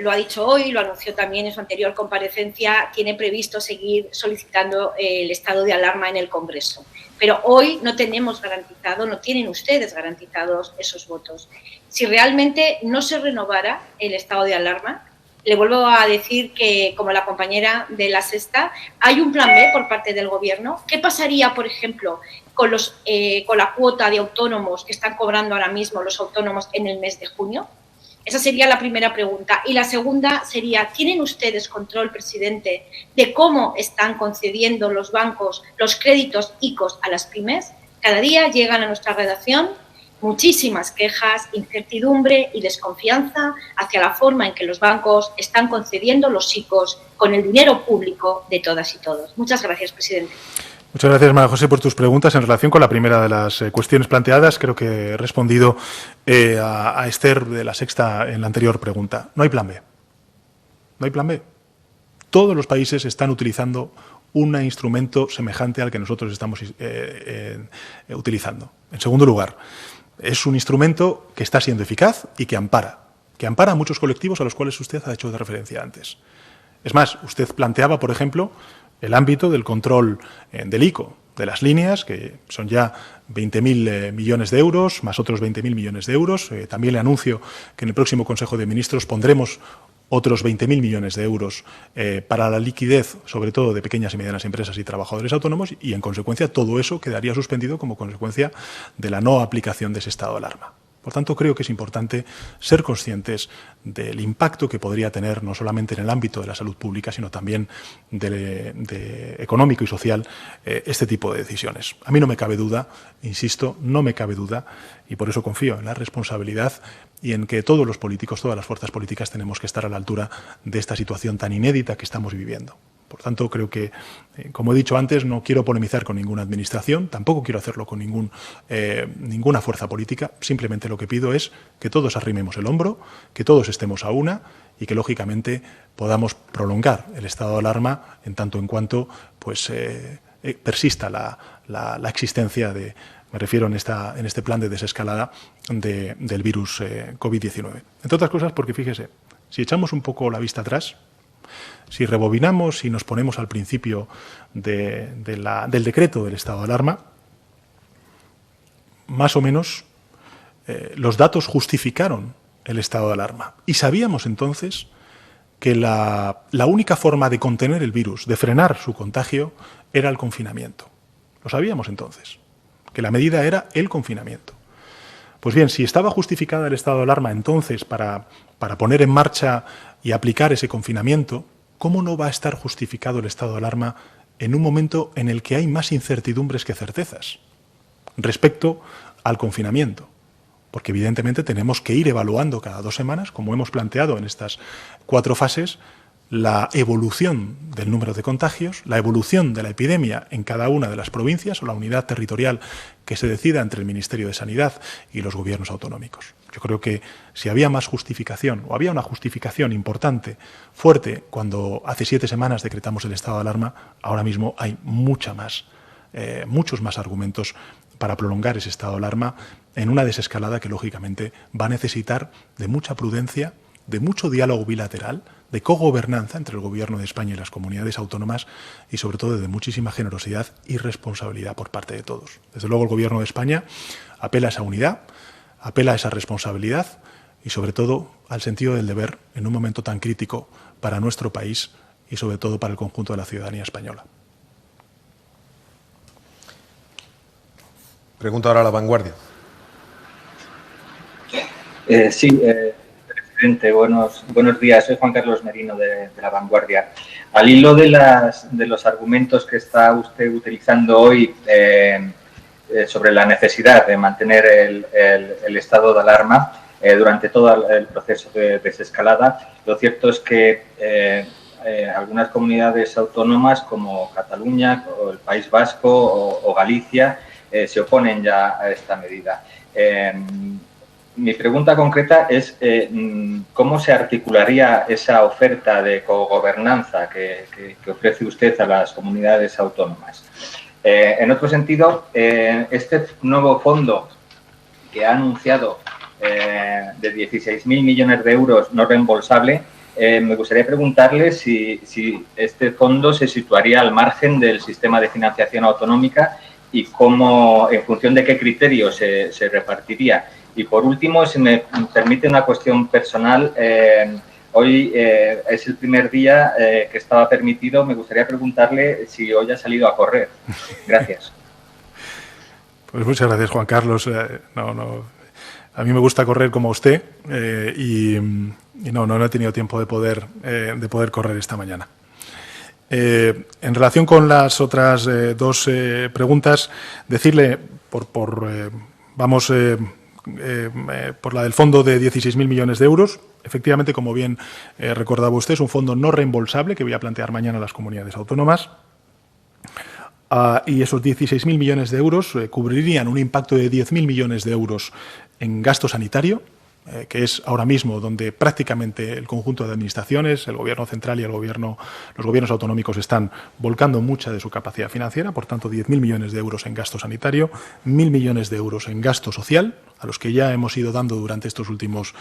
lo ha dicho hoy, lo anunció también en su anterior comparecencia, tiene previsto seguir solicitando el estado de alarma en el Congreso. Pero hoy no tenemos garantizado, no tienen ustedes garantizados esos votos. Si realmente no se renovara el estado de alarma, le vuelvo a decir que, como la compañera de La Sexta, hay un plan B por parte del Gobierno. ¿Qué pasaría, por ejemplo, con la cuota de autónomos que están cobrando ahora mismo los autónomos en el mes de junio? Esa sería la primera pregunta. Y la segunda sería, ¿tienen ustedes control, presidente, de cómo están concediendo los bancos los créditos ICOs a las pymes? Cada día llegan a nuestra redacción muchísimas quejas, incertidumbre y desconfianza hacia la forma en que los bancos están concediendo los ICOs con el dinero público de todas y todos. Muchas gracias, presidente. Muchas gracias, María José, por tus preguntas. En relación con la primera de las cuestiones planteadas, creo que he respondido a Esther de La Sexta en la anterior pregunta. No hay plan B. No hay plan B. Todos los países están utilizando un instrumento semejante al que nosotros estamos utilizando. En segundo lugar, es un instrumento que está siendo eficaz y que ampara a muchos colectivos a los cuales usted ha hecho referencia antes. Es más, usted planteaba, por ejemplo, el ámbito del control del ICO, de las líneas, que son ya 20.000 millones de euros, más otros 20.000 millones de euros. También le anuncio que en el próximo Consejo de Ministros pondremos otros 20.000 millones de euros para la liquidez, sobre todo de pequeñas y medianas empresas y trabajadores autónomos, y en consecuencia todo eso quedaría suspendido como consecuencia de la no aplicación de ese estado de alarma. Por tanto, creo que es importante ser conscientes del impacto que podría tener no solamente en el ámbito de la salud pública, sino también de económico y social este tipo de decisiones. A mí no me cabe duda, insisto, no me cabe duda, y por eso confío en la responsabilidad y en que todos los políticos, todas las fuerzas políticas tenemos que estar a la altura de esta situación tan inédita que estamos viviendo. Por tanto, creo que, como he dicho antes, no quiero polemizar con ninguna administración, tampoco quiero hacerlo con ninguna fuerza política. Simplemente lo que pido es que todos arrimemos el hombro, que todos estemos a una y que, lógicamente, podamos prolongar el estado de alarma en tanto en cuanto pues, persista la existencia de, me refiero en este plan de desescalada del virus COVID-19. Entre otras cosas porque, fíjese, si echamos un poco la vista atrás, si rebobinamos y nos ponemos al principio del decreto del estado de alarma, más o menos los datos justificaron el estado de alarma. Y sabíamos entonces que la única forma de contener el virus, de frenar su contagio, era el confinamiento. Lo sabíamos entonces, que la medida era el confinamiento. Pues bien, si estaba justificada el estado de alarma entonces para poner en marcha y aplicar ese confinamiento, ¿cómo no va a estar justificado el estado de alarma en un momento en el que hay más incertidumbres que certezas respecto al confinamiento? Porque evidentemente tenemos que ir evaluando cada 2 semanas, como hemos planteado en estas 4 fases, la evolución del número de contagios, la evolución de la epidemia en cada una de las provincias o la unidad territorial que se decida entre el Ministerio de Sanidad y los gobiernos autonómicos. Yo creo que si había más justificación, o había una justificación importante, fuerte, cuando hace 7 semanas decretamos el estado de alarma, ahora mismo hay muchos más argumentos para prolongar ese estado de alarma en una desescalada que, lógicamente, va a necesitar de mucha prudencia, de mucho diálogo bilateral, de cogobernanza entre el Gobierno de España y las comunidades autónomas y, sobre todo, de muchísima generosidad y responsabilidad por parte de todos. Desde luego, el Gobierno de España apela a esa unidad, apela a esa responsabilidad y, sobre todo, al sentido del deber en un momento tan crítico para nuestro país y, sobre todo, para el conjunto de la ciudadanía española. Pregunta ahora a La Vanguardia. Presidente, buenos días. Soy Juan Carlos Merino de La Vanguardia. Al hilo de los argumentos que está usted utilizando hoy sobre la necesidad de mantener el estado de alarma durante todo el proceso de desescalada, lo cierto es que algunas comunidades autónomas como Cataluña, o el País Vasco o Galicia se oponen ya a esta medida. Mi pregunta concreta es ¿cómo se articularía esa oferta de cogobernanza que ofrece usted a las comunidades autónomas? En otro sentido, este nuevo fondo que ha anunciado de 16.000 millones de euros no reembolsable, me gustaría preguntarle si este fondo se situaría al margen del sistema de financiación autonómica y cómo, en función de qué criterios se repartiría. Y por último, si me permite una cuestión personal, hoy es el primer día que estaba permitido. Me gustaría preguntarle si hoy ha salido a correr. Gracias. Pues muchas gracias, Juan Carlos. A mí me gusta correr como usted y no he tenido tiempo de poder correr esta mañana. En relación con las otras dos preguntas, decirle por la del fondo de 16.000 millones de euros. Efectivamente, como bien recordaba usted, es un fondo no reembolsable que voy a plantear mañana a las comunidades autónomas. Y esos 16.000 millones de euros cubrirían un impacto de 10.000 millones de euros en gasto sanitario, que es ahora mismo donde prácticamente el conjunto de administraciones, el Gobierno central y los gobiernos autonómicos están volcando mucha de su capacidad financiera. Por tanto, 10.000 millones de euros en gasto sanitario, 1.000 millones de euros en gasto social, a los que ya hemos ido dando durante estas últimas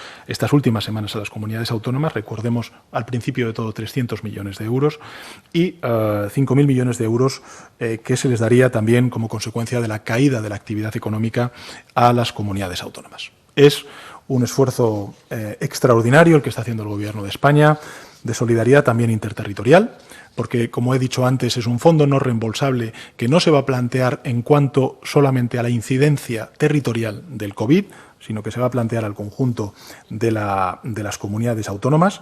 semanas a las comunidades autónomas. Recordemos, al principio de todo, 300 millones de euros y 5.000 millones de euros que se les daría también como consecuencia de la caída de la actividad económica a las comunidades autónomas. Es un esfuerzo extraordinario el que está haciendo el Gobierno de España, de solidaridad también interterritorial, porque, como he dicho antes, es un fondo no reembolsable que no se va a plantear en cuanto solamente a la incidencia territorial del COVID, sino que se va a plantear al conjunto de las comunidades autónomas.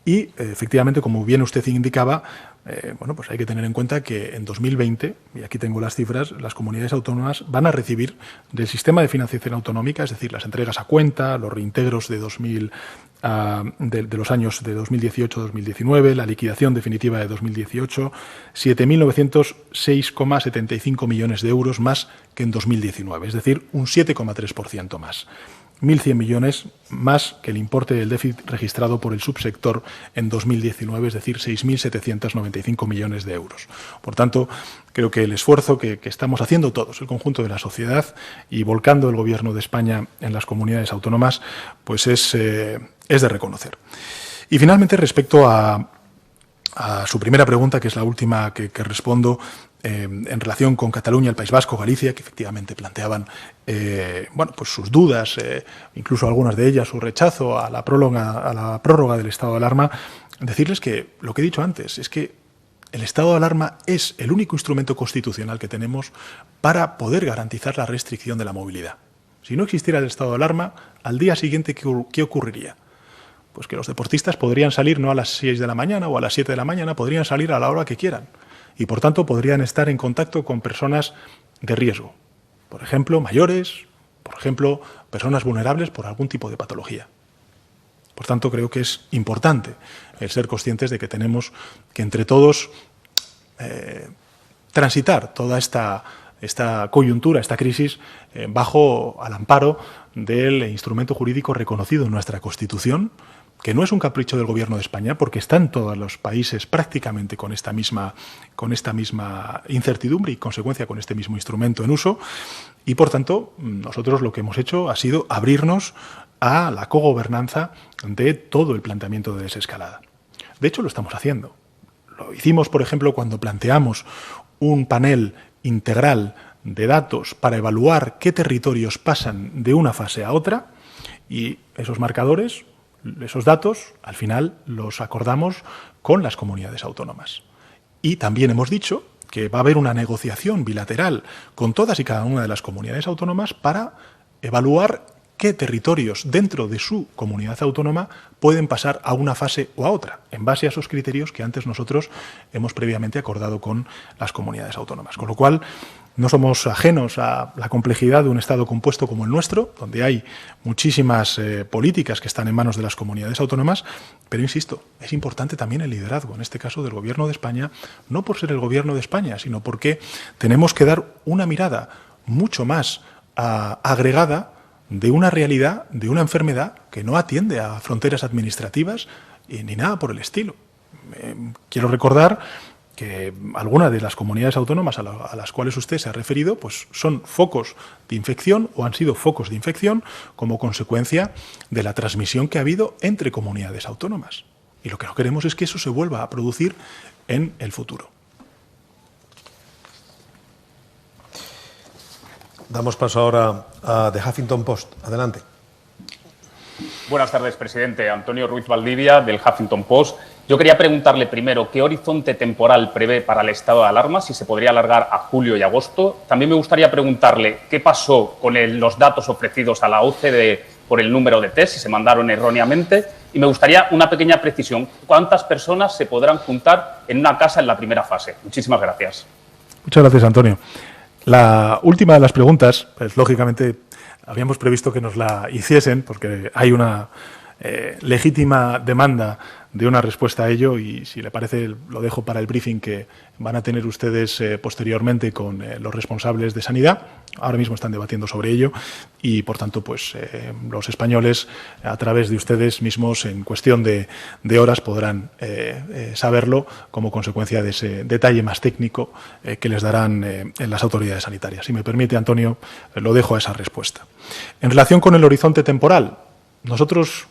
Y, efectivamente, como bien usted indicaba, pues hay que tener en cuenta que en 2020, y aquí tengo las cifras, las comunidades autónomas van a recibir del sistema de financiación autonómica, es decir, las entregas a cuenta, los reintegros de los años de 2018-2019, la liquidación definitiva de 2018, 7.906,75 millones de euros más que en 2019, es decir, un 7,3% más. 1.100 millones más que el importe del déficit registrado por el subsector en 2019, es decir, 6.795 millones de euros. Por tanto, creo que el esfuerzo que estamos haciendo todos, el conjunto de la sociedad, y volcando el Gobierno de España en las comunidades autónomas, pues es de reconocer. Y finalmente, respecto a su primera pregunta, que es la última que respondo, en relación con Cataluña, el País Vasco, Galicia, que efectivamente planteaban pues sus dudas, incluso algunas de ellas su rechazo a la prórroga del estado de alarma, decirles que lo que he dicho antes es que el estado de alarma es el único instrumento constitucional que tenemos para poder garantizar la restricción de la movilidad. Si no existiera el estado de alarma, al día siguiente, ¿qué ocurriría? Pues que los deportistas podrían salir no a las 6 de la mañana o a las 7 de la mañana, podrían salir a la hora que quieran. Y, por tanto, podrían estar en contacto con personas de riesgo. Por ejemplo, mayores, por ejemplo, personas vulnerables por algún tipo de patología. Por tanto, creo que es importante el ser conscientes de que tenemos que, entre todos, transitar toda esta coyuntura, esta crisis, bajo al amparo del instrumento jurídico reconocido en nuestra Constitución, que no es un capricho del Gobierno de España, porque están todos los países prácticamente con esta misma incertidumbre y, consecuencia, con este mismo instrumento en uso. Y, por tanto, nosotros lo que hemos hecho ha sido abrirnos a la cogobernanza de todo el planteamiento de desescalada. De hecho, lo estamos haciendo. Lo hicimos, por ejemplo, cuando planteamos un panel integral de datos para evaluar qué territorios pasan de una fase a otra, y esos marcadores, esos datos, al final los acordamos con las comunidades autónomas. Y también hemos dicho que va a haber una negociación bilateral con todas y cada una de las comunidades autónomas para evaluar qué territorios dentro de su comunidad autónoma pueden pasar a una fase o a otra, en base a esos criterios que antes nosotros hemos previamente acordado con las comunidades autónomas. Con lo cual, no somos ajenos a la complejidad de un Estado compuesto como el nuestro, donde hay muchísimas políticas que están en manos de las comunidades autónomas, pero insisto, es importante también el liderazgo, en este caso del Gobierno de España, no por ser el Gobierno de España, sino porque tenemos que dar una mirada mucho más agregada de una realidad, de una enfermedad que no atiende a fronteras administrativas ni nada por el estilo. Quiero recordar que algunas de las comunidades autónomas a las cuales usted se ha referido pues son focos de infección o han sido focos de infección como consecuencia de la transmisión que ha habido entre comunidades autónomas. Y lo que no queremos es que eso se vuelva a producir en el futuro. Damos paso ahora a The Huffington Post. Adelante. Buenas tardes, presidente. Antonio Ruiz Valdivia, del Huffington Post. Yo quería preguntarle primero qué horizonte temporal prevé para el estado de alarma, si se podría alargar a julio y agosto. También me gustaría preguntarle qué pasó con los datos ofrecidos a la OCDE por el número de test, si se mandaron erróneamente. Y me gustaría una pequeña precisión. ¿Cuántas personas se podrán juntar en una casa en la primera fase? Muchísimas gracias. Muchas gracias, Antonio. La última de las preguntas, pues, lógicamente, habíamos previsto que nos la hiciesen porque hay una legítima demanda de una respuesta a ello y, si le parece, lo dejo para el briefing que van a tener ustedes posteriormente con los responsables de sanidad. Ahora mismo están debatiendo sobre ello y, por tanto, pues los españoles, a través de ustedes mismos, en cuestión de horas, podrán saberlo como consecuencia de ese detalle más técnico que les darán en las autoridades sanitarias. Si me permite, Antonio, lo dejo a esa respuesta. En relación con el horizonte temporal, nosotros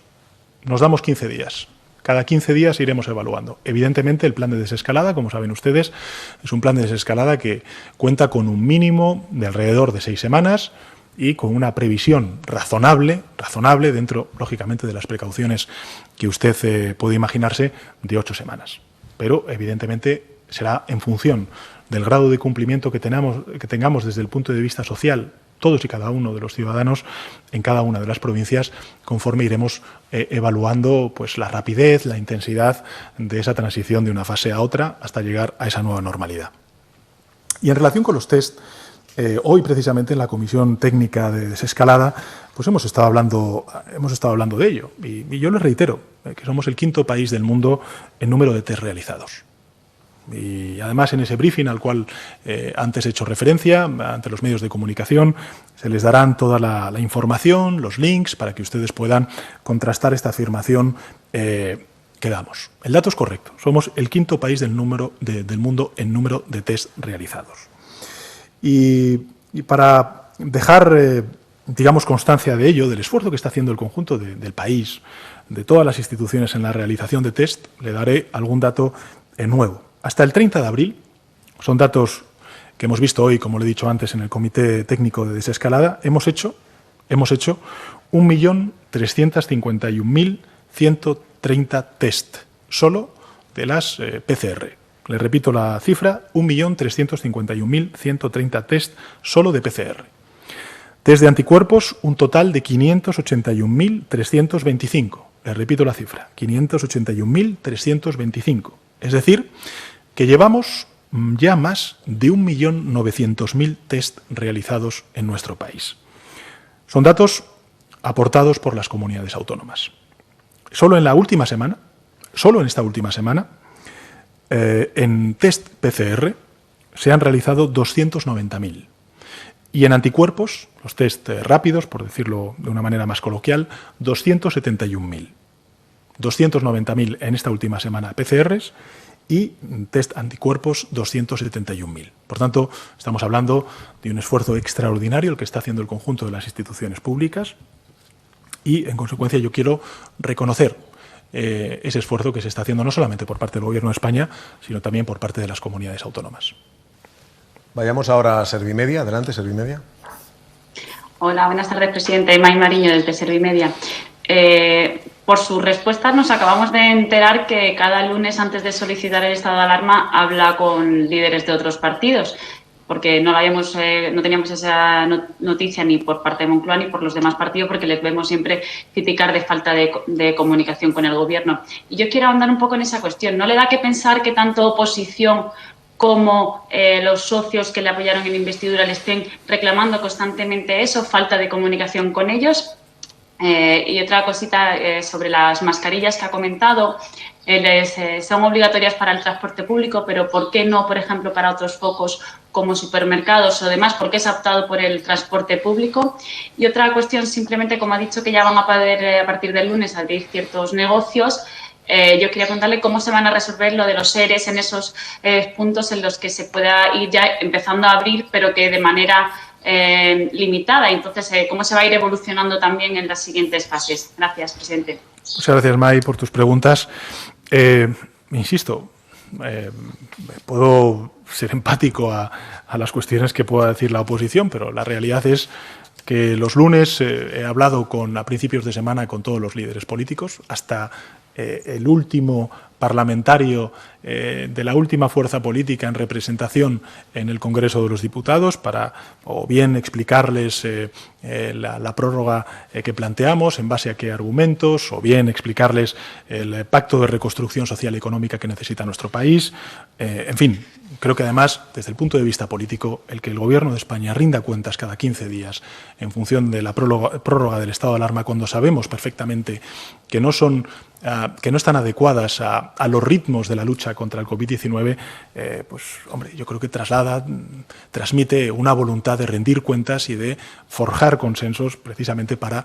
nos damos 15 días. Cada 15 días iremos evaluando. Evidentemente, el plan de desescalada, como saben ustedes, es un plan de desescalada que cuenta con un mínimo de alrededor de 6 semanas y con una previsión razonable dentro, lógicamente, de las precauciones que usted puede imaginarse, de 8 semanas. Pero, evidentemente, será en función del grado de cumplimiento que tengamos desde el punto de vista social, todos y cada uno de los ciudadanos en cada una de las provincias, conforme iremos evaluando pues la rapidez, la intensidad de esa transición de una fase a otra hasta llegar a esa nueva normalidad. Y en relación con los test, hoy precisamente en la Comisión Técnica de Desescalada pues hemos estado hablando de ello y yo les reitero que somos el 5º país del mundo en número de test realizados. Y además, en ese briefing al cual antes he hecho referencia ante los medios de comunicación, se les darán toda la información, los links, para que ustedes puedan contrastar esta afirmación que damos. El dato es correcto. Somos el 5º país del mundo en número de test realizados. Y para dejar, digamos, constancia de ello, del esfuerzo que está haciendo el conjunto del país, de todas las instituciones en la realización de test, le daré algún dato nuevo. Hasta el 30 de abril, son datos que hemos visto hoy, como le he dicho antes, en el Comité Técnico de Desescalada, hemos hecho 1.351.130 test, solo de las PCR. Le repito la cifra, 1.351.130 test solo de PCR. Test de anticuerpos, un total de 581.325. Le repito la cifra, 581.325. Es decir, que llevamos ya más de 1.900.000 test realizados en nuestro país. Son datos aportados por las comunidades autónomas. Solo en esta última semana, en test PCR se han realizado 290.000. Y en anticuerpos, los test rápidos, por decirlo de una manera más coloquial, 271.000. 290.000 en esta última semana PCRs y test anticuerpos 271.000. Por tanto, estamos hablando de un esfuerzo extraordinario el que está haciendo el conjunto de las instituciones públicas y, en consecuencia, yo quiero reconocer ese esfuerzo que se está haciendo no solamente por parte del Gobierno de España, sino también por parte de las comunidades autónomas. Vayamos ahora a Servimedia. Adelante, Servimedia. Hola, buenas tardes, presidente. May Mariño, desde Servimedia. Por su respuesta nos acabamos de enterar que cada lunes, antes de solicitar el estado de alarma, habla con líderes de otros partidos, porque no teníamos esa noticia ni por parte de Moncloa ni por los demás partidos, porque les vemos siempre criticar de falta de comunicación con el Gobierno. Y yo quiero ahondar un poco en esa cuestión. ¿No le da que pensar que tanto oposición como los socios que le apoyaron en la investidura le estén reclamando constantemente eso, falta de comunicación con ellos? Y otra cosita sobre las mascarillas que ha comentado, son obligatorias para el transporte público, pero ¿por qué no, por ejemplo, para otros focos como supermercados o demás? ¿Por qué se ha optado por el transporte público? Y otra cuestión, simplemente, como ha dicho que ya van a poder a partir del lunes abrir ciertos negocios, Yo quería preguntarle cómo se van a resolver lo de los ERES en esos puntos en los que se pueda ir ya empezando a abrir, pero que de manera limitada. Entonces, ¿cómo se va a ir evolucionando también en las siguientes fases? Gracias, presidente. Muchas gracias, May, por tus preguntas. Insisto, puedo ser empático a las cuestiones que pueda decir la oposición, pero la realidad es que los lunes he hablado a principios de semana con todos los líderes políticos, hasta el último parlamentario de la última fuerza política en representación en el Congreso de los Diputados, para o bien explicarles la prórroga que planteamos, en base a qué argumentos, o bien explicarles el pacto de reconstrucción social y económica que necesita nuestro país. En fin, creo que además, desde el punto de vista político, el que el Gobierno de España rinda cuentas cada 15 días en función de la prórroga del estado de alarma, cuando sabemos perfectamente que no están adecuadas a los ritmos de la lucha contra el COVID-19, pues, hombre, yo creo que transmite una voluntad de rendir cuentas y de forjar consensos precisamente para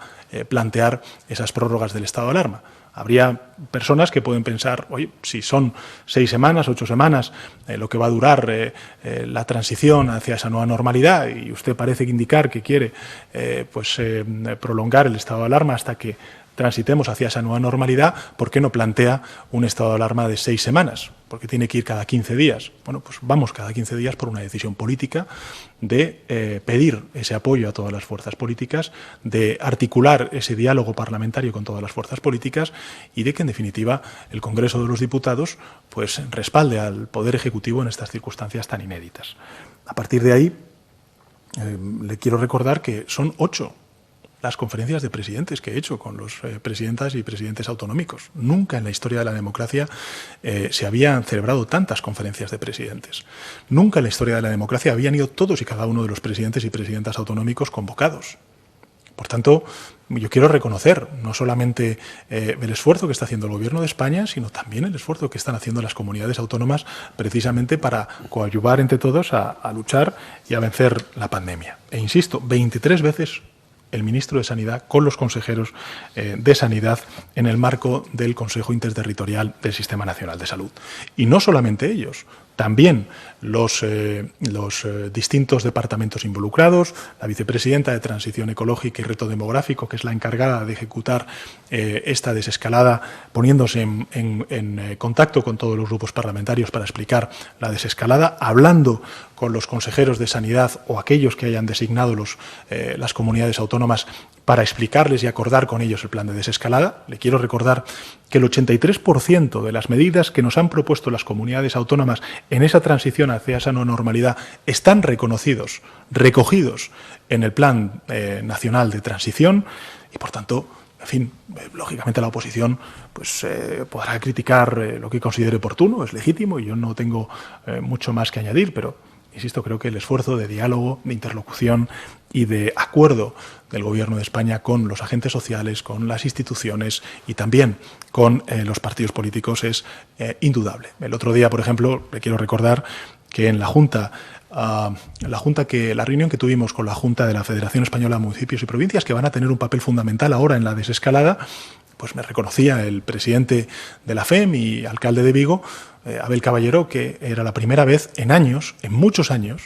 plantear esas prórrogas del estado de alarma. Habría personas que pueden pensar, oye, si son 6 semanas, 8 semanas, lo que va a durar la transición hacia esa nueva normalidad, y usted parece indicar que quiere prolongar el estado de alarma hasta que transitemos hacia esa nueva normalidad, ¿por qué no plantea un estado de alarma de 6 semanas? Porque tiene que ir cada 15 días. Bueno, pues vamos cada 15 días por una decisión política de pedir ese apoyo a todas las fuerzas políticas, de articular ese diálogo parlamentario con todas las fuerzas políticas y de que, en definitiva, el Congreso de los Diputados pues respalde al Poder Ejecutivo en estas circunstancias tan inéditas. A partir de ahí, le quiero recordar que son 8 las conferencias de presidentes que he hecho con los presidentas y presidentes autonómicos. Nunca en la historia de la democracia se habían celebrado tantas conferencias de presidentes. Nunca en la historia de la democracia habían ido todos y cada uno de los presidentes y presidentas autonómicos convocados. Por tanto, yo quiero reconocer no solamente el esfuerzo que está haciendo el Gobierno de España, sino también el esfuerzo que están haciendo las comunidades autónomas precisamente para coadyuvar entre todos a luchar y a vencer la pandemia. E insisto, 23 veces el ministro de Sanidad con los consejeros de Sanidad en el marco del Consejo Interterritorial del Sistema Nacional de Salud. Y no solamente ellos, también los distintos departamentos involucrados, la vicepresidenta de Transición Ecológica y Reto Demográfico, que es la encargada de ejecutar esta desescalada, poniéndose en contacto con todos los grupos parlamentarios para explicar la desescalada, hablando con los consejeros de Sanidad o aquellos que hayan designado las comunidades autónomas para explicarles y acordar con ellos el plan de desescalada. Le quiero recordar que el 83% de las medidas que nos han propuesto las comunidades autónomas en esa transición hacia esa no normalidad están recogidos en el Plan Nacional de Transición y, por tanto, en fin, lógicamente la oposición pues podrá criticar lo que considere oportuno, es legítimo y yo no tengo mucho más que añadir, pero insisto, creo que el esfuerzo de diálogo, de interlocución y de acuerdo del Gobierno de España con los agentes sociales, con las instituciones y también con los partidos políticos es indudable. El otro día, por ejemplo, le quiero recordar que en la reunión que tuvimos con la Junta de la Federación Española de Municipios y Provincias, que van a tener un papel fundamental ahora en la desescalada, pues me reconocía el presidente de la FEM y alcalde de Vigo, Abel Caballero, que era la primera vez en años, en muchos años,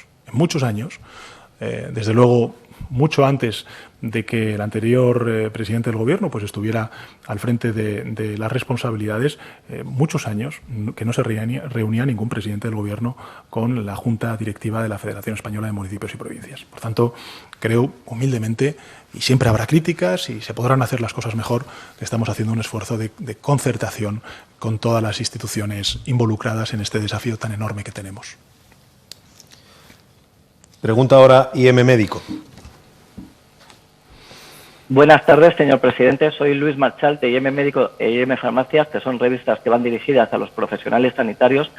desde luego mucho antes de que el anterior presidente del Gobierno pues estuviera al frente de las responsabilidades, muchos años que no se reunía ningún presidente del Gobierno con la Junta Directiva de la Federación Española de Municipios y Provincias. Por tanto, creo humildemente, y siempre habrá críticas y se podrán hacer las cosas mejor, que estamos haciendo un esfuerzo de concertación con todas las instituciones involucradas en este desafío tan enorme que tenemos. Pregunta ahora IM Médico. Buenas tardes, señor presidente. Soy Luis Marchal, de IM Médico e IM Farmacias, que son revistas que van dirigidas a los profesionales sanitarios.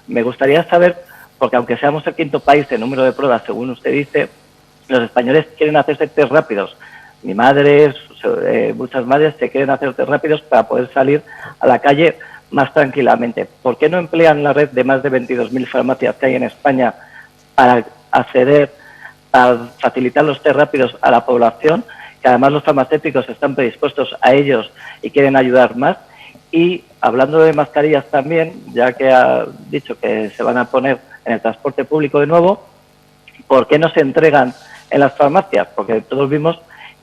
Me gustaría saber, porque aunque seamos el 5º país en número de pruebas, según usted dice, los españoles quieren hacerse test rápidos. Mi madre, muchas madres se quieren hacer test rápidos para poder salir a la calle más tranquilamente. ¿Por qué no emplean la red de más de 22.000 farmacias que hay en España para acceder, a facilitar los test rápidos a la población, que además los farmacéuticos están predispuestos a ellos y quieren ayudar más? Y hablando de mascarillas también, ya que ha dicho que se van a poner en el transporte público de nuevo, ¿por qué no se entregan en las farmacias? Porque todos vimos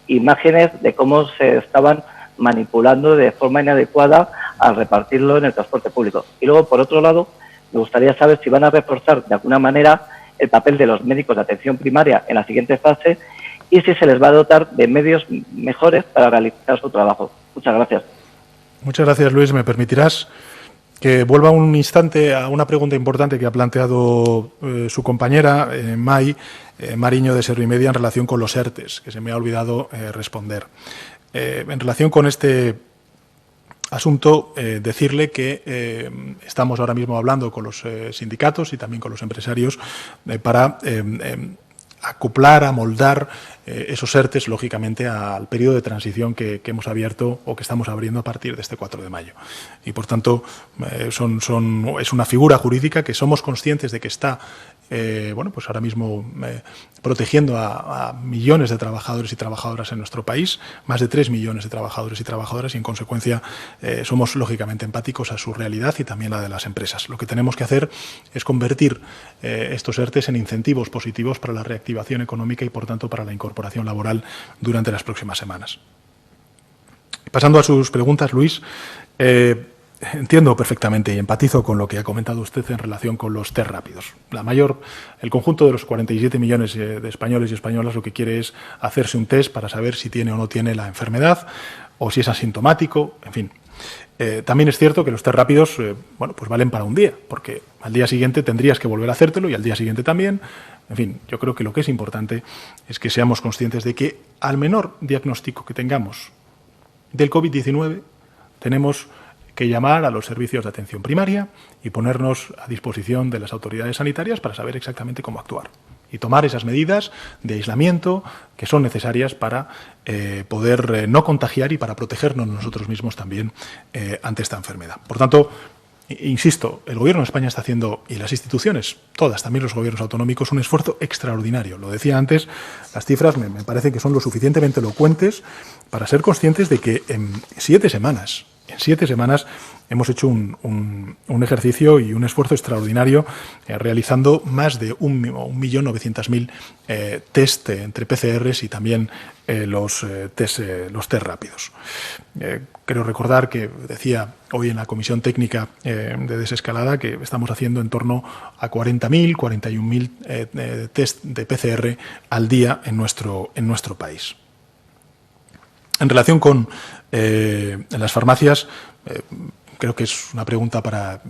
imágenes de cómo se estaban manipulando de forma inadecuada al repartirlo en el transporte público. Y luego, por otro lado, me gustaría saber si van a reforzar de alguna manera el papel de los médicos de atención primaria en la siguiente fase y si se les va a dotar de medios mejores para realizar su trabajo. Muchas gracias. Muchas gracias, Luis. ¿Me permitirás que vuelva un instante a una pregunta importante que ha planteado su compañera, Mariño de Servimedia, en relación con los ERTES, que se me ha olvidado responder? En relación con este asunto, decirle que estamos ahora mismo hablando con los sindicatos y también con los empresarios para acoplar, amoldar esos ERTES, lógicamente, al periodo de transición que hemos abierto o que estamos abriendo a partir de este 4 de mayo. Y, por tanto, es una figura jurídica que somos conscientes de que está pues ahora mismo protegiendo a millones de trabajadores y trabajadoras en nuestro país, más de 3 millones de trabajadores y trabajadoras, y en consecuencia somos lógicamente empáticos a su realidad y también la de las empresas. Lo que tenemos que hacer es convertir estos ERTES en incentivos positivos para la reactivación económica y, por tanto, para la incorporación laboral durante las próximas semanas. Pasando a sus preguntas, Luis, entiendo perfectamente y empatizo con lo que ha comentado usted en relación con los test rápidos. El conjunto de los 47 millones de españoles y españolas lo que quiere es hacerse un test para saber si tiene o no tiene la enfermedad o si es asintomático, en fin. También es cierto que los test rápidos pues valen para un día, porque al día siguiente tendrías que volver a hacértelo y al día siguiente también. En fin, yo creo que lo que es importante es que seamos conscientes de que al menor diagnóstico que tengamos del COVID-19 tenemos que llamar a los servicios de atención primaria y ponernos a disposición de las autoridades sanitarias para saber exactamente cómo actuar y tomar esas medidas de aislamiento que son necesarias para poder no contagiar y para protegernos nosotros mismos también ante esta enfermedad. Por tanto, insisto, el Gobierno de España está haciendo, y las instituciones, todas, también los gobiernos autonómicos, un esfuerzo extraordinario. Lo decía antes, las cifras me parece que son lo suficientemente elocuentes para ser conscientes de que en 7 semanas hemos hecho un ejercicio y un esfuerzo extraordinario realizando más de 1.900.000 test entre PCRs y también los test rápidos. Quiero recordar que decía hoy en la Comisión Técnica de Desescalada que estamos haciendo en torno a 40.000, 41.000 test de PCR al día en nuestro país. En relación con las farmacias, creo que es una pregunta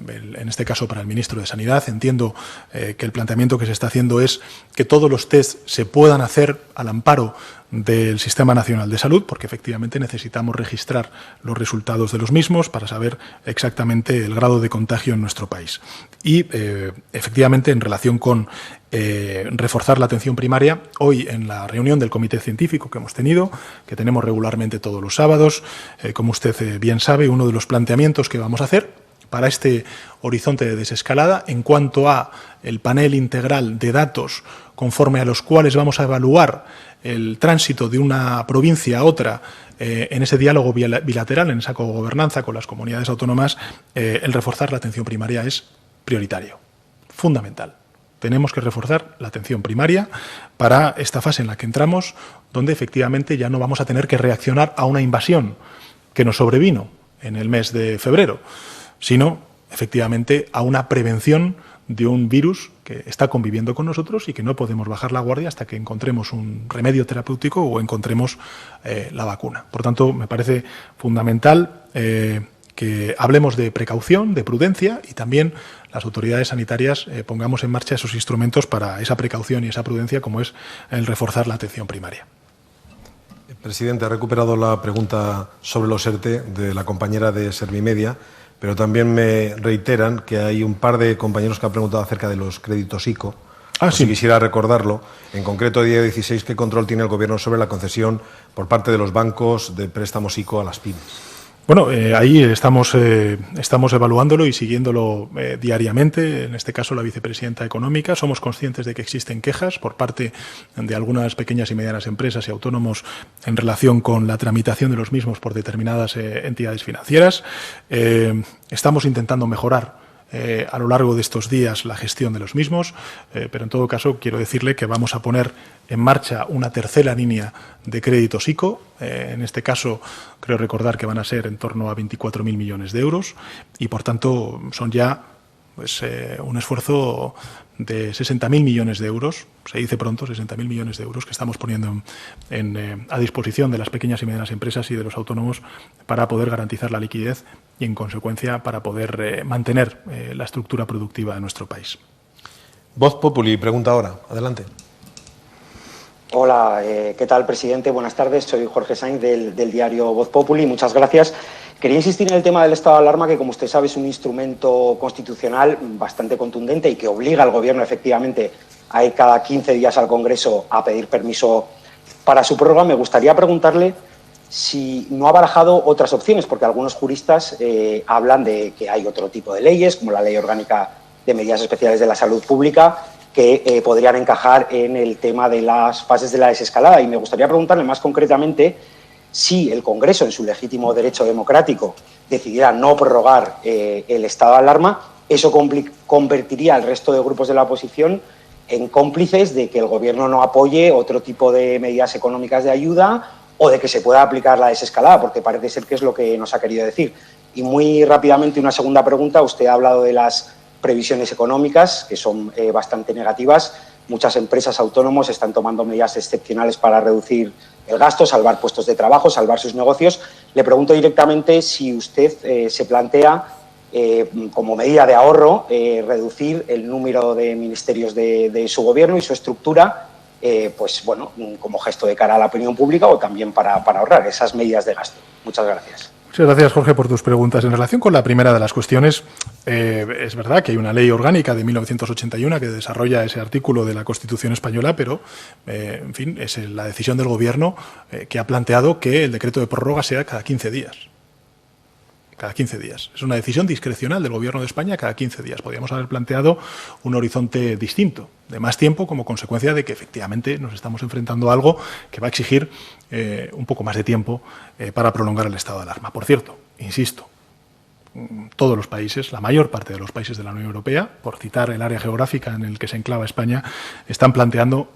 en este caso para el ministro de Sanidad. Entiendo que el planteamiento que se está haciendo es que todos los test se puedan hacer al amparo del Sistema Nacional de Salud, porque efectivamente necesitamos registrar los resultados de los mismos para saber exactamente el grado de contagio en nuestro país. Y efectivamente, en relación con reforzar la atención primaria, hoy en la reunión del Comité Científico que hemos tenido, que tenemos regularmente todos los sábados, como usted bien sabe, uno de los planteamientos que vamos a hacer para este horizonte de desescalada en cuanto a el panel integral de datos conforme a los cuales vamos a evaluar el tránsito de una provincia a otra en ese diálogo bilateral, en esa cogobernanza con las comunidades autónomas, el reforzar la atención primaria es prioritario, fundamental. Tenemos que reforzar la atención primaria para esta fase en la que entramos, donde efectivamente ya no vamos a tener que reaccionar a una invasión que nos sobrevino en el mes de febrero, sino efectivamente a una prevención de un virus que está conviviendo con nosotros y que no podemos bajar la guardia hasta que encontremos un remedio terapéutico o encontremos la vacuna. Por tanto, me parece fundamental que hablemos de precaución, de prudencia, y también las autoridades sanitarias pongamos en marcha esos instrumentos para esa precaución y esa prudencia, como es el reforzar la atención primaria. Presidente, ha recuperado la pregunta sobre los ERTE de la compañera de Servimedia, pero también me reiteran que hay un par de compañeros que han preguntado acerca de los créditos ICO. Sí. Si quisiera recordarlo, en concreto, día 16, ¿qué control tiene el Gobierno sobre la concesión por parte de los bancos de préstamos ICO a las pymes? Bueno, ahí estamos evaluándolo y siguiéndolo diariamente. En este caso, la vicepresidenta económica. Somos conscientes de que existen quejas por parte de algunas pequeñas y medianas empresas y autónomos en relación con la tramitación de los mismos por determinadas entidades financieras. Estamos intentando mejorar a lo largo de estos días la gestión de los mismos, pero en todo caso quiero decirle que vamos a poner en marcha una tercera línea de créditos ICO. En este caso creo recordar que van a ser en torno a 24.000 millones de euros y por tanto son ya un esfuerzo de 60.000 millones de euros, se dice pronto, 60.000 millones de euros que estamos poniendo a disposición de las pequeñas y medianas empresas y de los autónomos para poder garantizar la liquidez y, en consecuencia, para poder mantener la estructura productiva de nuestro país. Voz Populi, pregunta ahora. Adelante. Hola, ¿qué tal, presidente? Buenas tardes. Soy Jorge Sainz del diario Voz Populi. Muchas gracias. Quería insistir en el tema del estado de alarma, que, como usted sabe, es un instrumento constitucional bastante contundente y que obliga al Gobierno, efectivamente, a ir cada 15 días al Congreso a pedir permiso para su prórroga. Me gustaría preguntarle si no ha barajado otras opciones, porque algunos juristas hablan de que hay otro tipo de leyes, como la Ley Orgánica de Medidas Especiales de la Salud Pública, que podrían encajar en el tema de las fases de la desescalada. Y me gustaría preguntarle más concretamente si el Congreso, en su legítimo derecho democrático, decidiera no prorrogar el estado de alarma, eso convertiría al resto de grupos de la oposición en cómplices de que el Gobierno no apoye otro tipo de medidas económicas de ayuda o de que se pueda aplicar la desescalada, porque parece ser que es lo que nos ha querido decir. Y muy rápidamente, una segunda pregunta. Usted ha hablado de las previsiones económicas, que son bastante negativas. Muchas empresas, autónomos, están tomando medidas excepcionales para reducir el gasto, salvar puestos de trabajo, salvar sus negocios. Le pregunto directamente si usted se plantea, como medida de ahorro, reducir el número de ministerios de su Gobierno y su estructura, pues bueno, como gesto de cara a la opinión pública o también para ahorrar esas medidas de gasto. Muchas gracias. Muchas gracias, Jorge, por tus preguntas. En relación con la primera de las cuestiones, es verdad que hay una ley orgánica de 1981 que desarrolla ese artículo de la Constitución española, pero, en fin, es la decisión del Gobierno que ha planteado que el decreto de prórroga sea cada 15 días. Cada 15 días. Es una decisión discrecional del Gobierno de España cada 15 días. Podríamos haber planteado un horizonte distinto, de más tiempo, como consecuencia de que efectivamente nos estamos enfrentando a algo que va a exigir un poco más de tiempo para prolongar el estado de alarma. Por cierto, insisto, todos los países, la mayor parte de los países de la Unión Europea, por citar el área geográfica en el que se enclava España, están planteando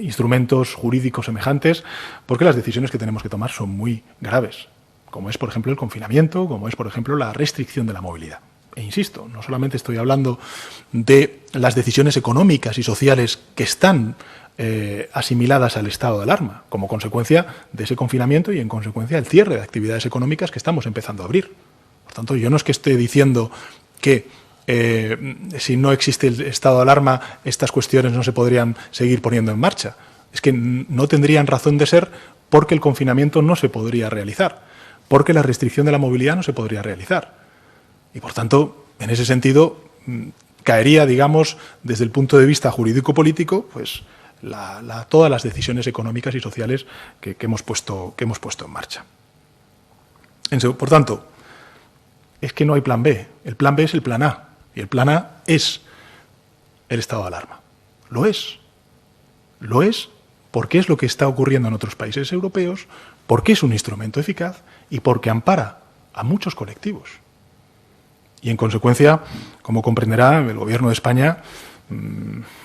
instrumentos jurídicos semejantes, porque las decisiones que tenemos que tomar son muy graves, como es, por ejemplo, el confinamiento, como es, por ejemplo, la restricción de la movilidad. E insisto, no solamente estoy hablando de las decisiones económicas y sociales que están asimiladas al estado de alarma, como consecuencia de ese confinamiento y, en consecuencia, el cierre de actividades económicas que estamos empezando a abrir. Por tanto, yo no es que esté diciendo que si no existe el estado de alarma, estas cuestiones no se podrían seguir poniendo en marcha. Es que no tendrían razón de ser porque el confinamiento no se podría realizar, porque la restricción de la movilidad no se podría realizar. Y, por tanto, en ese sentido, caería, digamos, desde el punto de vista jurídico-político, pues todas las decisiones económicas y sociales que hemos puesto en marcha. Por tanto, es que no hay plan B. El plan B es el plan A. Y el plan A es el estado de alarma. Lo es. Lo es porque es lo que está ocurriendo en otros países europeos, porque es un instrumento eficaz y porque ampara a muchos colectivos. Y, en consecuencia, como comprenderá, el Gobierno de España,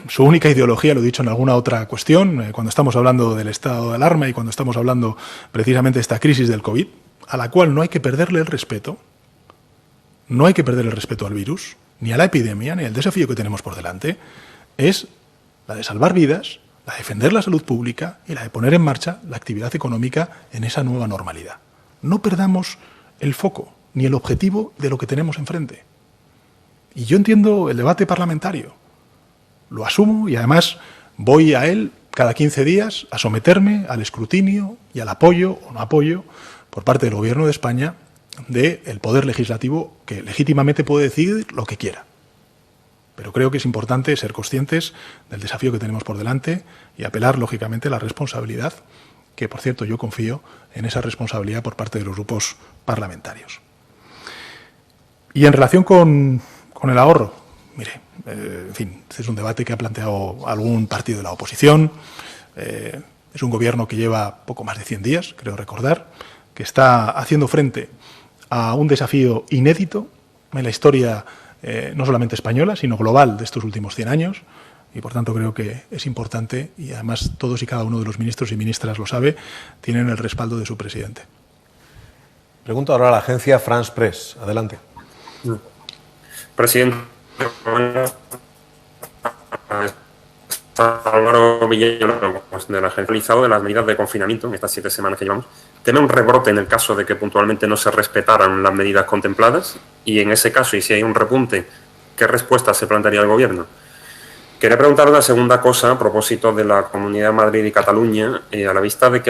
su única ideología, lo he dicho en alguna otra cuestión, cuando estamos hablando del estado de alarma y cuando estamos hablando precisamente de esta crisis del COVID, a la cual no hay que perderle el respeto, no hay que perder el respeto al virus, ni a la epidemia, ni al desafío que tenemos por delante, es la de salvar vidas, la de defender la salud pública y la de poner en marcha la actividad económica en esa nueva normalidad. No perdamos el foco ni el objetivo de lo que tenemos enfrente. Y yo entiendo el debate parlamentario, lo asumo y además voy a él cada 15 días a someterme al escrutinio y al apoyo o no apoyo por parte del Gobierno de España del Poder Legislativo, que legítimamente puede decidir lo que quiera. Pero creo que es importante ser conscientes del desafío que tenemos por delante y apelar, lógicamente, a la responsabilidad que, por cierto, yo confío en esa responsabilidad por parte de los grupos parlamentarios. Y en relación con el ahorro, mire, en fin, este es un debate que ha planteado algún partido de la oposición. Es un gobierno que lleva poco más de 100 días, creo recordar, que está haciendo frente a un desafío inédito en la historia no solamente española, sino global de estos últimos 100 años. Y, por tanto, creo que es importante, y además todos y cada uno de los ministros y ministras lo sabe, tienen el respaldo de su presidente. Pregunto ahora a la agencia France Press. Adelante. Presidente, Álvaro Villalobos, de la Agencia de las medidas de confinamiento en estas 7 semanas que llevamos. ¿Teme un rebrote en el caso de que puntualmente no se respetaran las medidas contempladas? Y en ese caso, y si hay un repunte, ¿qué respuesta se plantearía el Gobierno? Quería preguntar una segunda cosa a propósito de la Comunidad de Madrid y Cataluña. A la vista de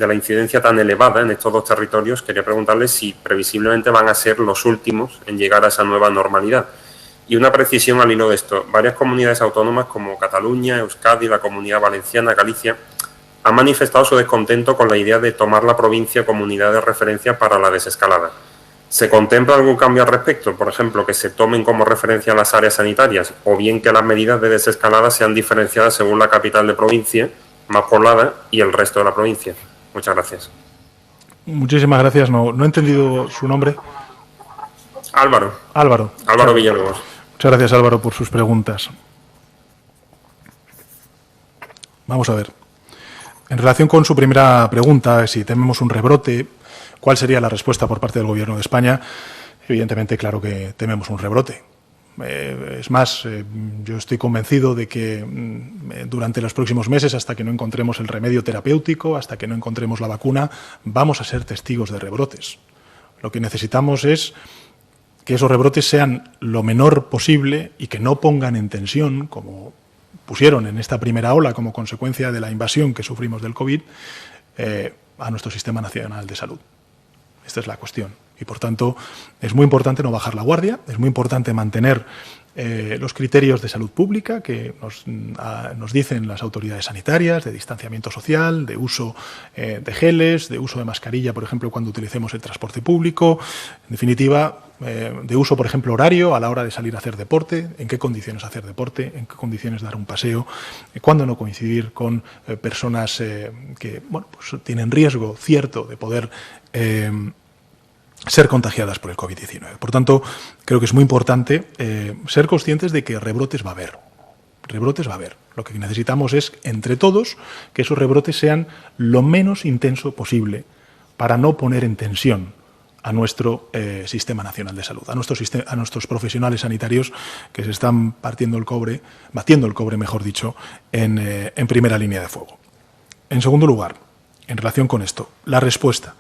la incidencia tan elevada en estos dos territorios, quería preguntarle si previsiblemente van a ser los últimos en llegar a esa nueva normalidad. Y una precisión al hilo de esto. Varias comunidades autónomas como Cataluña, Euskadi, la Comunidad Valenciana, Galicia, han manifestado su descontento con la idea de tomar la provincia como unidad de referencia para la desescalada. ¿Se contempla algún cambio al respecto? Por ejemplo, que se tomen como referencia las áreas sanitarias, o bien que las medidas de desescalada sean diferenciadas según la capital de provincia, más poblada, y el resto de la provincia. Muchas gracias. Muchísimas gracias. No he entendido su nombre. Álvaro. Álvaro Villalobos. Muchas gracias, Álvaro, por sus preguntas. Vamos a ver. En relación con su primera pregunta, si tememos un rebrote, ¿cuál sería la respuesta por parte del Gobierno de España? Evidentemente, claro que tememos un rebrote. Es más, yo estoy convencido de que durante los próximos meses, hasta que no encontremos el remedio terapéutico, hasta que no encontremos la vacuna, vamos a ser testigos de rebrotes. Lo que necesitamos es que esos rebrotes sean lo menor posible y que no pongan en tensión, como pusieron en esta primera ola como consecuencia de la invasión que sufrimos del COVID, a nuestro Sistema Nacional de Salud. Esta es la cuestión. Y, por tanto, es muy importante no bajar la guardia, es muy importante mantener los criterios de salud pública que nos dicen las autoridades sanitarias, de distanciamiento social, de uso de geles, de uso de mascarilla, por ejemplo, cuando utilicemos el transporte público, en definitiva, de uso, por ejemplo, horario a la hora de salir a hacer deporte, en qué condiciones hacer deporte, en qué condiciones dar un paseo, cuándo no coincidir con personas que pues tienen riesgo cierto de poder ser contagiadas por el COVID-19. Por tanto, creo que es muy importante ser conscientes de que rebrotes va a haber. Rebrotes va a haber. Lo que necesitamos es, entre todos, que esos rebrotes sean lo menos intenso posible para no poner en tensión a nuestro Sistema Nacional de Salud, a nuestros profesionales sanitarios que se están batiendo el cobre, mejor dicho, en primera línea de fuego. En segundo lugar, en relación con esto, la respuesta.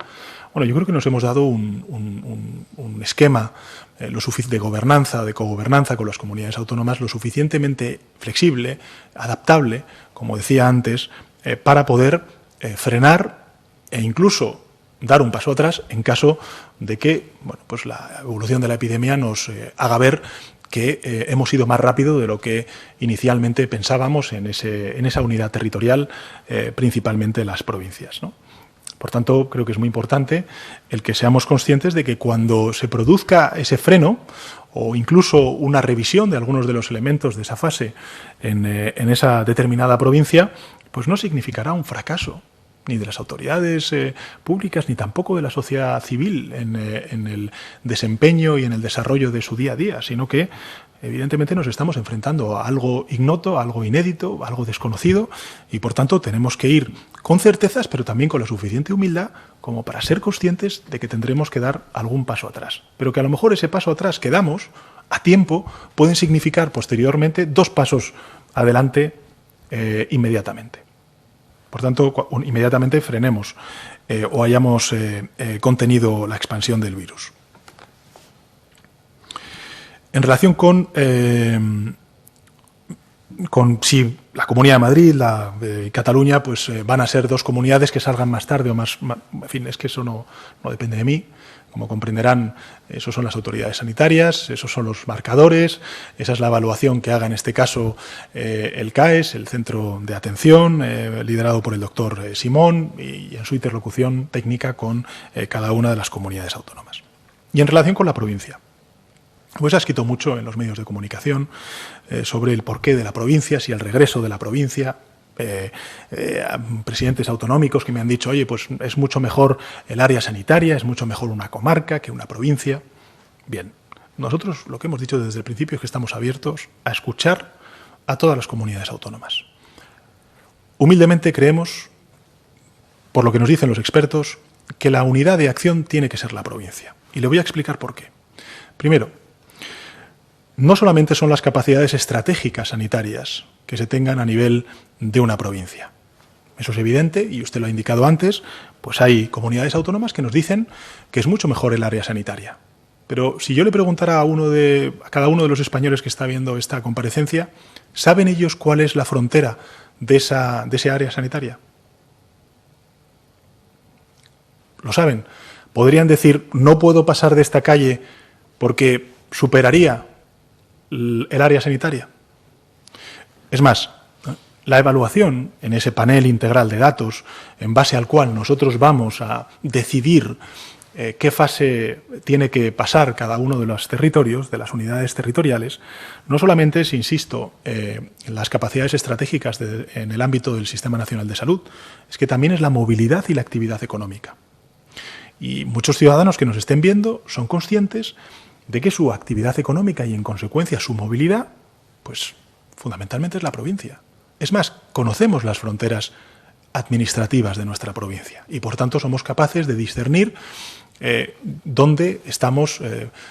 Bueno, yo creo que nos hemos dado un esquema de gobernanza, de cogobernanza con las comunidades autónomas lo suficientemente flexible, adaptable, como decía antes, para poder frenar e incluso dar un paso atrás en caso de que pues la evolución de la epidemia nos haga ver que hemos ido más rápido de lo que inicialmente pensábamos en esa unidad territorial, principalmente las provincias, ¿no? Por tanto, creo que es muy importante el que seamos conscientes de que cuando se produzca ese freno o incluso una revisión de algunos de los elementos de esa fase en esa determinada provincia, pues no significará un fracaso ni de las autoridades públicas ni tampoco de la sociedad civil en el desempeño y en el desarrollo de su día a día, sino que evidentemente nos estamos enfrentando a algo ignoto, a algo inédito, a algo desconocido y, por tanto, tenemos que ir con certezas, pero también con la suficiente humildad como para ser conscientes de que tendremos que dar algún paso atrás. Pero que a lo mejor ese paso atrás que damos a tiempo pueden significar posteriormente 2 pasos adelante inmediatamente. Por tanto, inmediatamente frenemos o hayamos contenido la expansión del virus. En relación con si la Comunidad de Madrid y Cataluña pues van a ser 2 comunidades que salgan más tarde o más... En fin, es que eso no depende de mí. Como comprenderán, esos son las autoridades sanitarias, esos son los marcadores, esa es la evaluación que haga en este caso el CAES, el Centro de Atención, liderado por el doctor Simón, y en su interlocución técnica con cada una de las comunidades autónomas. Y en relación con la provincia, pues ha escrito mucho en los medios de comunicación sobre el porqué de la provincia, si el regreso de la provincia. Presidentes autonómicos que me han dicho, oye, pues es mucho mejor el área sanitaria, es mucho mejor una comarca que una provincia. Bien, nosotros lo que hemos dicho desde el principio es que estamos abiertos a escuchar a todas las comunidades autónomas. Humildemente creemos, por lo que nos dicen los expertos, que la unidad de acción tiene que ser la provincia. Y le voy a explicar por qué. Primero, no solamente son las capacidades estratégicas sanitarias que se tengan a nivel de una provincia. Eso es evidente y usted lo ha indicado antes, pues hay comunidades autónomas que nos dicen que es mucho mejor el área sanitaria. Pero si yo le preguntara a cada uno de los españoles que está viendo esta comparecencia, ¿saben ellos cuál es la frontera de ese área sanitaria? ¿Lo saben? Podrían decir, no puedo pasar de esta calle porque superaría el área sanitaria. Es más, la evaluación en ese panel integral de datos en base al cual nosotros vamos a decidir qué fase tiene que pasar cada uno de los territorios, de las unidades territoriales, no solamente es, insisto, las capacidades estratégicas en el ámbito del Sistema Nacional de Salud, es que también es la movilidad y la actividad económica. Y muchos ciudadanos que nos estén viendo son conscientes de que su actividad económica y, en consecuencia, su movilidad, pues fundamentalmente es la provincia. Es más, conocemos las fronteras administrativas de nuestra provincia y, por tanto, somos capaces de discernir dónde estamos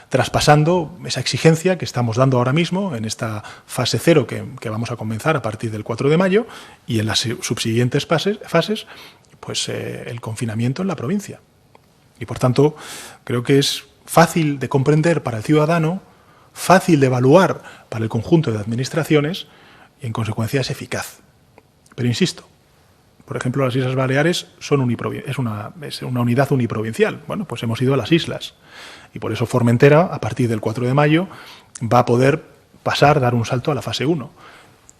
traspasando esa exigencia que estamos dando ahora mismo en esta fase 0 que vamos a comenzar a partir del 4 de mayo y en las subsiguientes fases, pues el confinamiento en la provincia. Y, por tanto, creo que es fácil de comprender para el ciudadano, fácil de evaluar para el conjunto de administraciones y, en consecuencia, es eficaz. Pero insisto, por ejemplo, las Islas Baleares es una unidad uniprovincial. Bueno, pues hemos ido a las islas y por eso Formentera, a partir del 4 de mayo, va a poder dar un salto a la fase 1.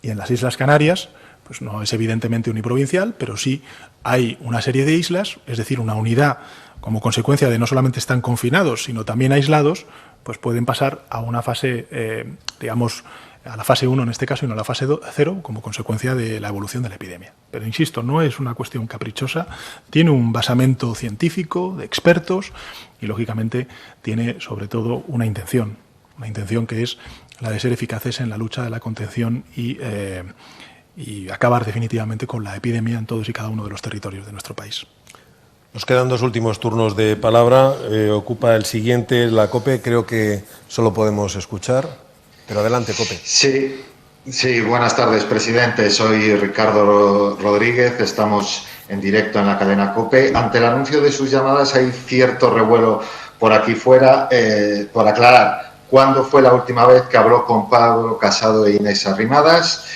Y en las Islas Canarias, pues no es evidentemente uniprovincial, pero sí hay una serie de islas, es decir, una unidad como consecuencia de no solamente están confinados, sino también aislados, pues pueden pasar a una fase, digamos, a la fase 1 en este caso y no a la fase 0 como consecuencia de la evolución de la epidemia. Pero insisto, no es una cuestión caprichosa, tiene un basamento científico de expertos y lógicamente tiene sobre todo una intención que es la de ser eficaces en la lucha de la contención y acabar definitivamente con la epidemia en todos y cada uno de los territorios de nuestro país. Nos quedan dos últimos turnos de palabra. Ocupa el siguiente, la COPE. Creo que solo podemos escuchar. Pero adelante, COPE. Sí, buenas tardes, presidente. Soy Ricardo Rodríguez. Estamos en directo en la cadena COPE. Ante el anuncio de sus llamadas hay cierto revuelo por aquí fuera. Por aclarar, ¿cuándo fue la última vez que habló con Pablo Casado e Inés Arrimadas?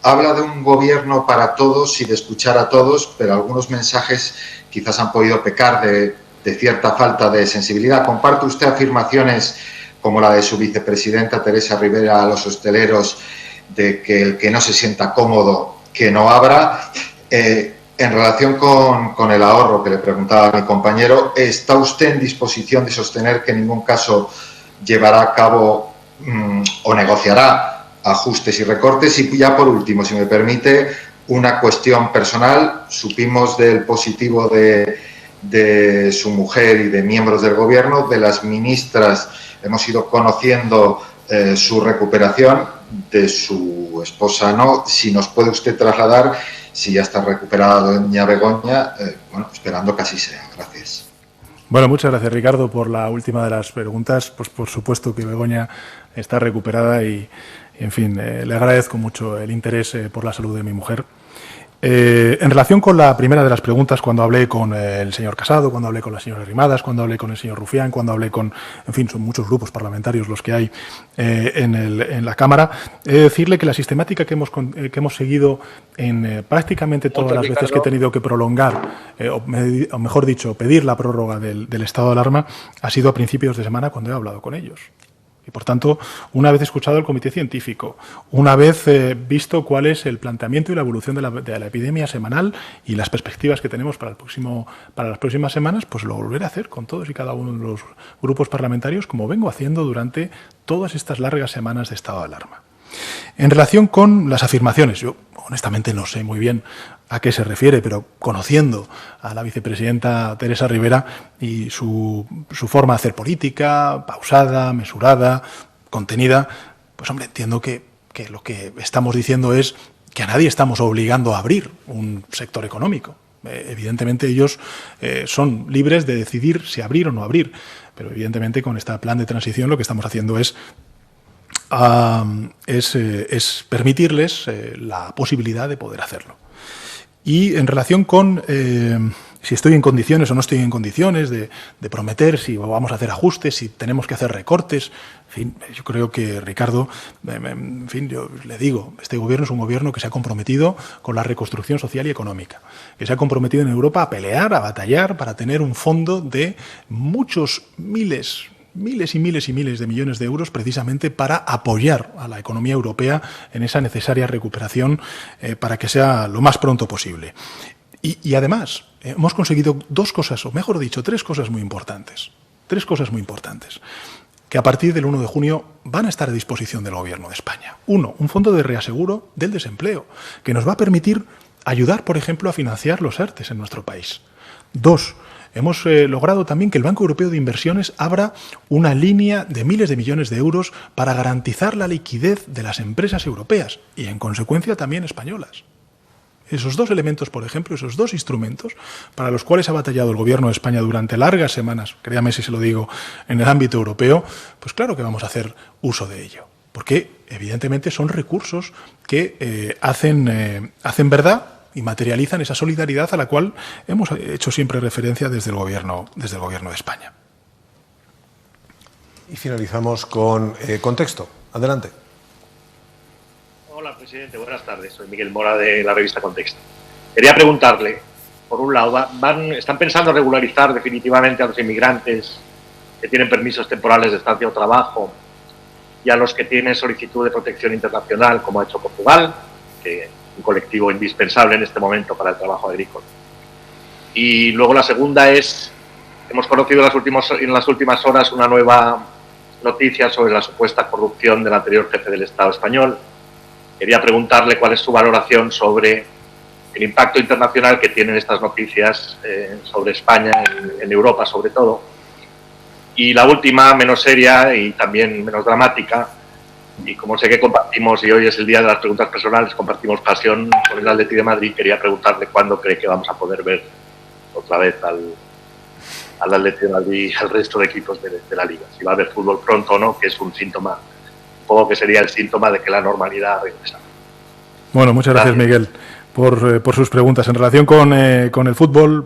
Habla de un gobierno para todos y de escuchar a todos, pero algunos mensajes quizás han podido pecar de cierta falta de sensibilidad. ¿Comparte usted afirmaciones como la de su vicepresidenta Teresa Rivera a los hosteleros de que el que no se sienta cómodo, que no abra? En relación con el ahorro que le preguntaba a mi compañero, ¿está usted en disposición de sostener que en ningún caso llevará a cabo o negociará ajustes y recortes? Y ya por último, si me permite, una cuestión personal. Supimos del positivo de su mujer y de miembros del Gobierno, de las ministras hemos ido conociendo su recuperación, de su esposa no. Si nos puede usted trasladar si ya está recuperada doña Begoña, esperando que así sea. Gracias. Bueno, muchas gracias, Ricardo, por la última de las preguntas. Pues por supuesto que Begoña está recuperada y en fin, le agradezco mucho el interés por la salud de mi mujer. En relación con la primera de las preguntas, cuando hablé con el señor Casado, cuando hablé con la señora Rimadas, cuando hablé con el señor Rufián, cuando hablé con, en fin, son muchos grupos parlamentarios los que hay en la Cámara, he de decirle que la sistemática que hemos seguido en prácticamente todas las veces que he tenido que prolongar, o mejor dicho, pedir la prórroga del estado de alarma, ha sido a principios de semana cuando he hablado con ellos. Y, por tanto, una vez escuchado el comité científico, una vez visto cuál es el planteamiento y la evolución de la epidemia semanal y las perspectivas que tenemos para las próximas semanas, pues lo volveré a hacer con todos y cada uno de los grupos parlamentarios, como vengo haciendo durante todas estas largas semanas de estado de alarma. En relación con las afirmaciones, yo honestamente no sé muy bien a qué se refiere, pero conociendo a la vicepresidenta Teresa Rivera y su forma de hacer política, pausada, mesurada, contenida, pues hombre, entiendo que lo que estamos diciendo es que a nadie estamos obligando a abrir un sector económico. Evidentemente ellos son libres de decidir si abrir o no abrir, pero evidentemente con este plan de transición lo que estamos haciendo es permitirles la posibilidad de poder hacerlo. Y en relación con si estoy en condiciones o no estoy en condiciones de prometer si vamos a hacer ajustes, si tenemos que hacer recortes, en fin, yo creo que, Ricardo, en fin, yo le digo, este gobierno es un gobierno que se ha comprometido con la reconstrucción social y económica, que se ha comprometido en Europa a pelear, a batallar para tener un fondo de muchos miles y miles de millones de euros precisamente para apoyar a la economía europea en esa necesaria recuperación para que sea lo más pronto posible. Y además, hemos conseguido dos cosas, o mejor dicho, tres cosas muy importantes. Tres cosas muy importantes que a partir del 1 de junio van a estar a disposición del Gobierno de España. Uno, un fondo de reaseguro del desempleo, que nos va a permitir ayudar, por ejemplo, a financiar los ERTEs en nuestro país. Dos, hemos logrado también que el Banco Europeo de Inversiones abra una línea de miles de millones de euros para garantizar la liquidez de las empresas europeas y, en consecuencia, también españolas. Esos dos elementos, por ejemplo, esos dos instrumentos para los cuales ha batallado el Gobierno de España durante largas semanas, créame si se lo digo, en el ámbito europeo, pues claro que vamos a hacer uso de ello. Porque, evidentemente, son recursos que hacen verdad y materializan esa solidaridad a la cual hemos hecho siempre referencia desde el Gobierno de España. Y finalizamos con Contexto. Adelante. Hola, presidente. Buenas tardes. Soy Miguel Mora de la revista Contexto. Quería preguntarle, por un lado, ¿están pensando regularizar definitivamente a los inmigrantes que tienen permisos temporales de estancia o trabajo y a los que tienen solicitud de protección internacional, como ha hecho Portugal, que es un colectivo indispensable en este momento para el trabajo agrícola? Y luego la segunda es, hemos conocido en las últimas horas una nueva noticia sobre la supuesta corrupción del anterior jefe del Estado español. Quería preguntarle cuál es su valoración sobre el impacto internacional que tienen estas noticias sobre España, en Europa sobre todo. Y la última, menos seria y también menos dramática, y como sé que compartimos, y hoy es el día de las preguntas personales, compartimos pasión por el Atleti de Madrid, quería preguntarle cuándo cree que vamos a poder ver otra vez al Atleti de Madrid y al resto de equipos de la Liga. Si va a haber fútbol pronto o no, que es un síntoma, supongo que sería el síntoma de que la normalidad ha regresado. Bueno, muchas gracias, Miguel, por sus preguntas. En relación con el fútbol,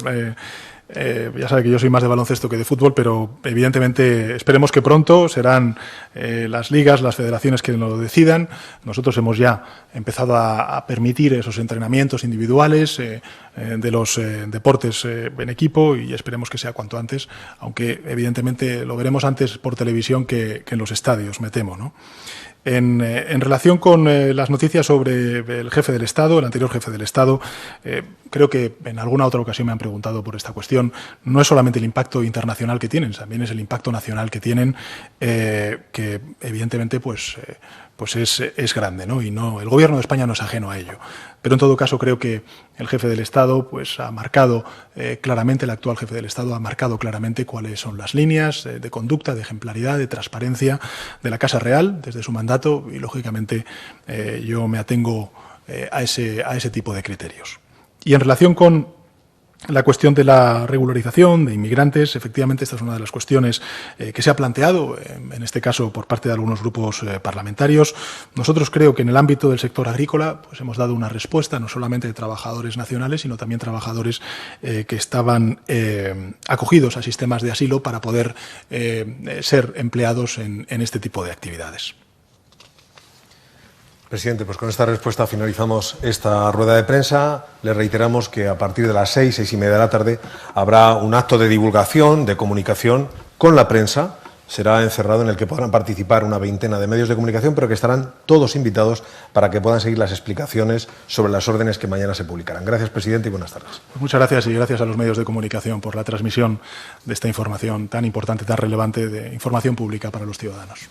ya sabe que yo soy más de baloncesto que de fútbol, pero evidentemente esperemos que pronto serán las ligas, las federaciones que lo decidan. Nosotros hemos ya empezado a permitir esos entrenamientos individuales de los deportes en equipo y esperemos que sea cuanto antes, aunque evidentemente lo veremos antes por televisión que en los estadios, me temo, ¿no? En relación con las noticias sobre el jefe del Estado, el anterior jefe del Estado, creo que en alguna otra ocasión me han preguntado por esta cuestión. No es solamente el impacto internacional que tienen, también es el impacto nacional que tienen, que evidentemente pues es grande, ¿no? Y no, el Gobierno de España no es ajeno a ello. Pero en todo caso creo que el jefe del Estado pues ha marcado claramente, el actual jefe del Estado ha marcado claramente cuáles son las líneas de conducta, de ejemplaridad, de transparencia de la Casa Real desde su mandato y, lógicamente, yo me atengo a ese tipo de criterios. Y en relación con La cuestión de la regularización de inmigrantes, efectivamente, esta es una de las cuestiones que se ha planteado, en este caso por parte de algunos grupos parlamentarios. Nosotros creo que en el ámbito del sector agrícola pues hemos dado una respuesta, no solamente de trabajadores nacionales, sino también trabajadores que estaban acogidos a sistemas de asilo para poder ser empleados en este tipo de actividades. Presidente, pues con esta respuesta finalizamos esta rueda de prensa. Le reiteramos que a partir de las 6:30 de la tarde, habrá un acto de divulgación, de comunicación con la prensa. Será encerrado en el que podrán participar una veintena de medios de comunicación, pero que estarán todos invitados para que puedan seguir las explicaciones sobre las órdenes que mañana se publicarán. Gracias, presidente, y buenas tardes. Muchas gracias y gracias a los medios de comunicación por la transmisión de esta información tan importante, tan relevante, de información pública para los ciudadanos.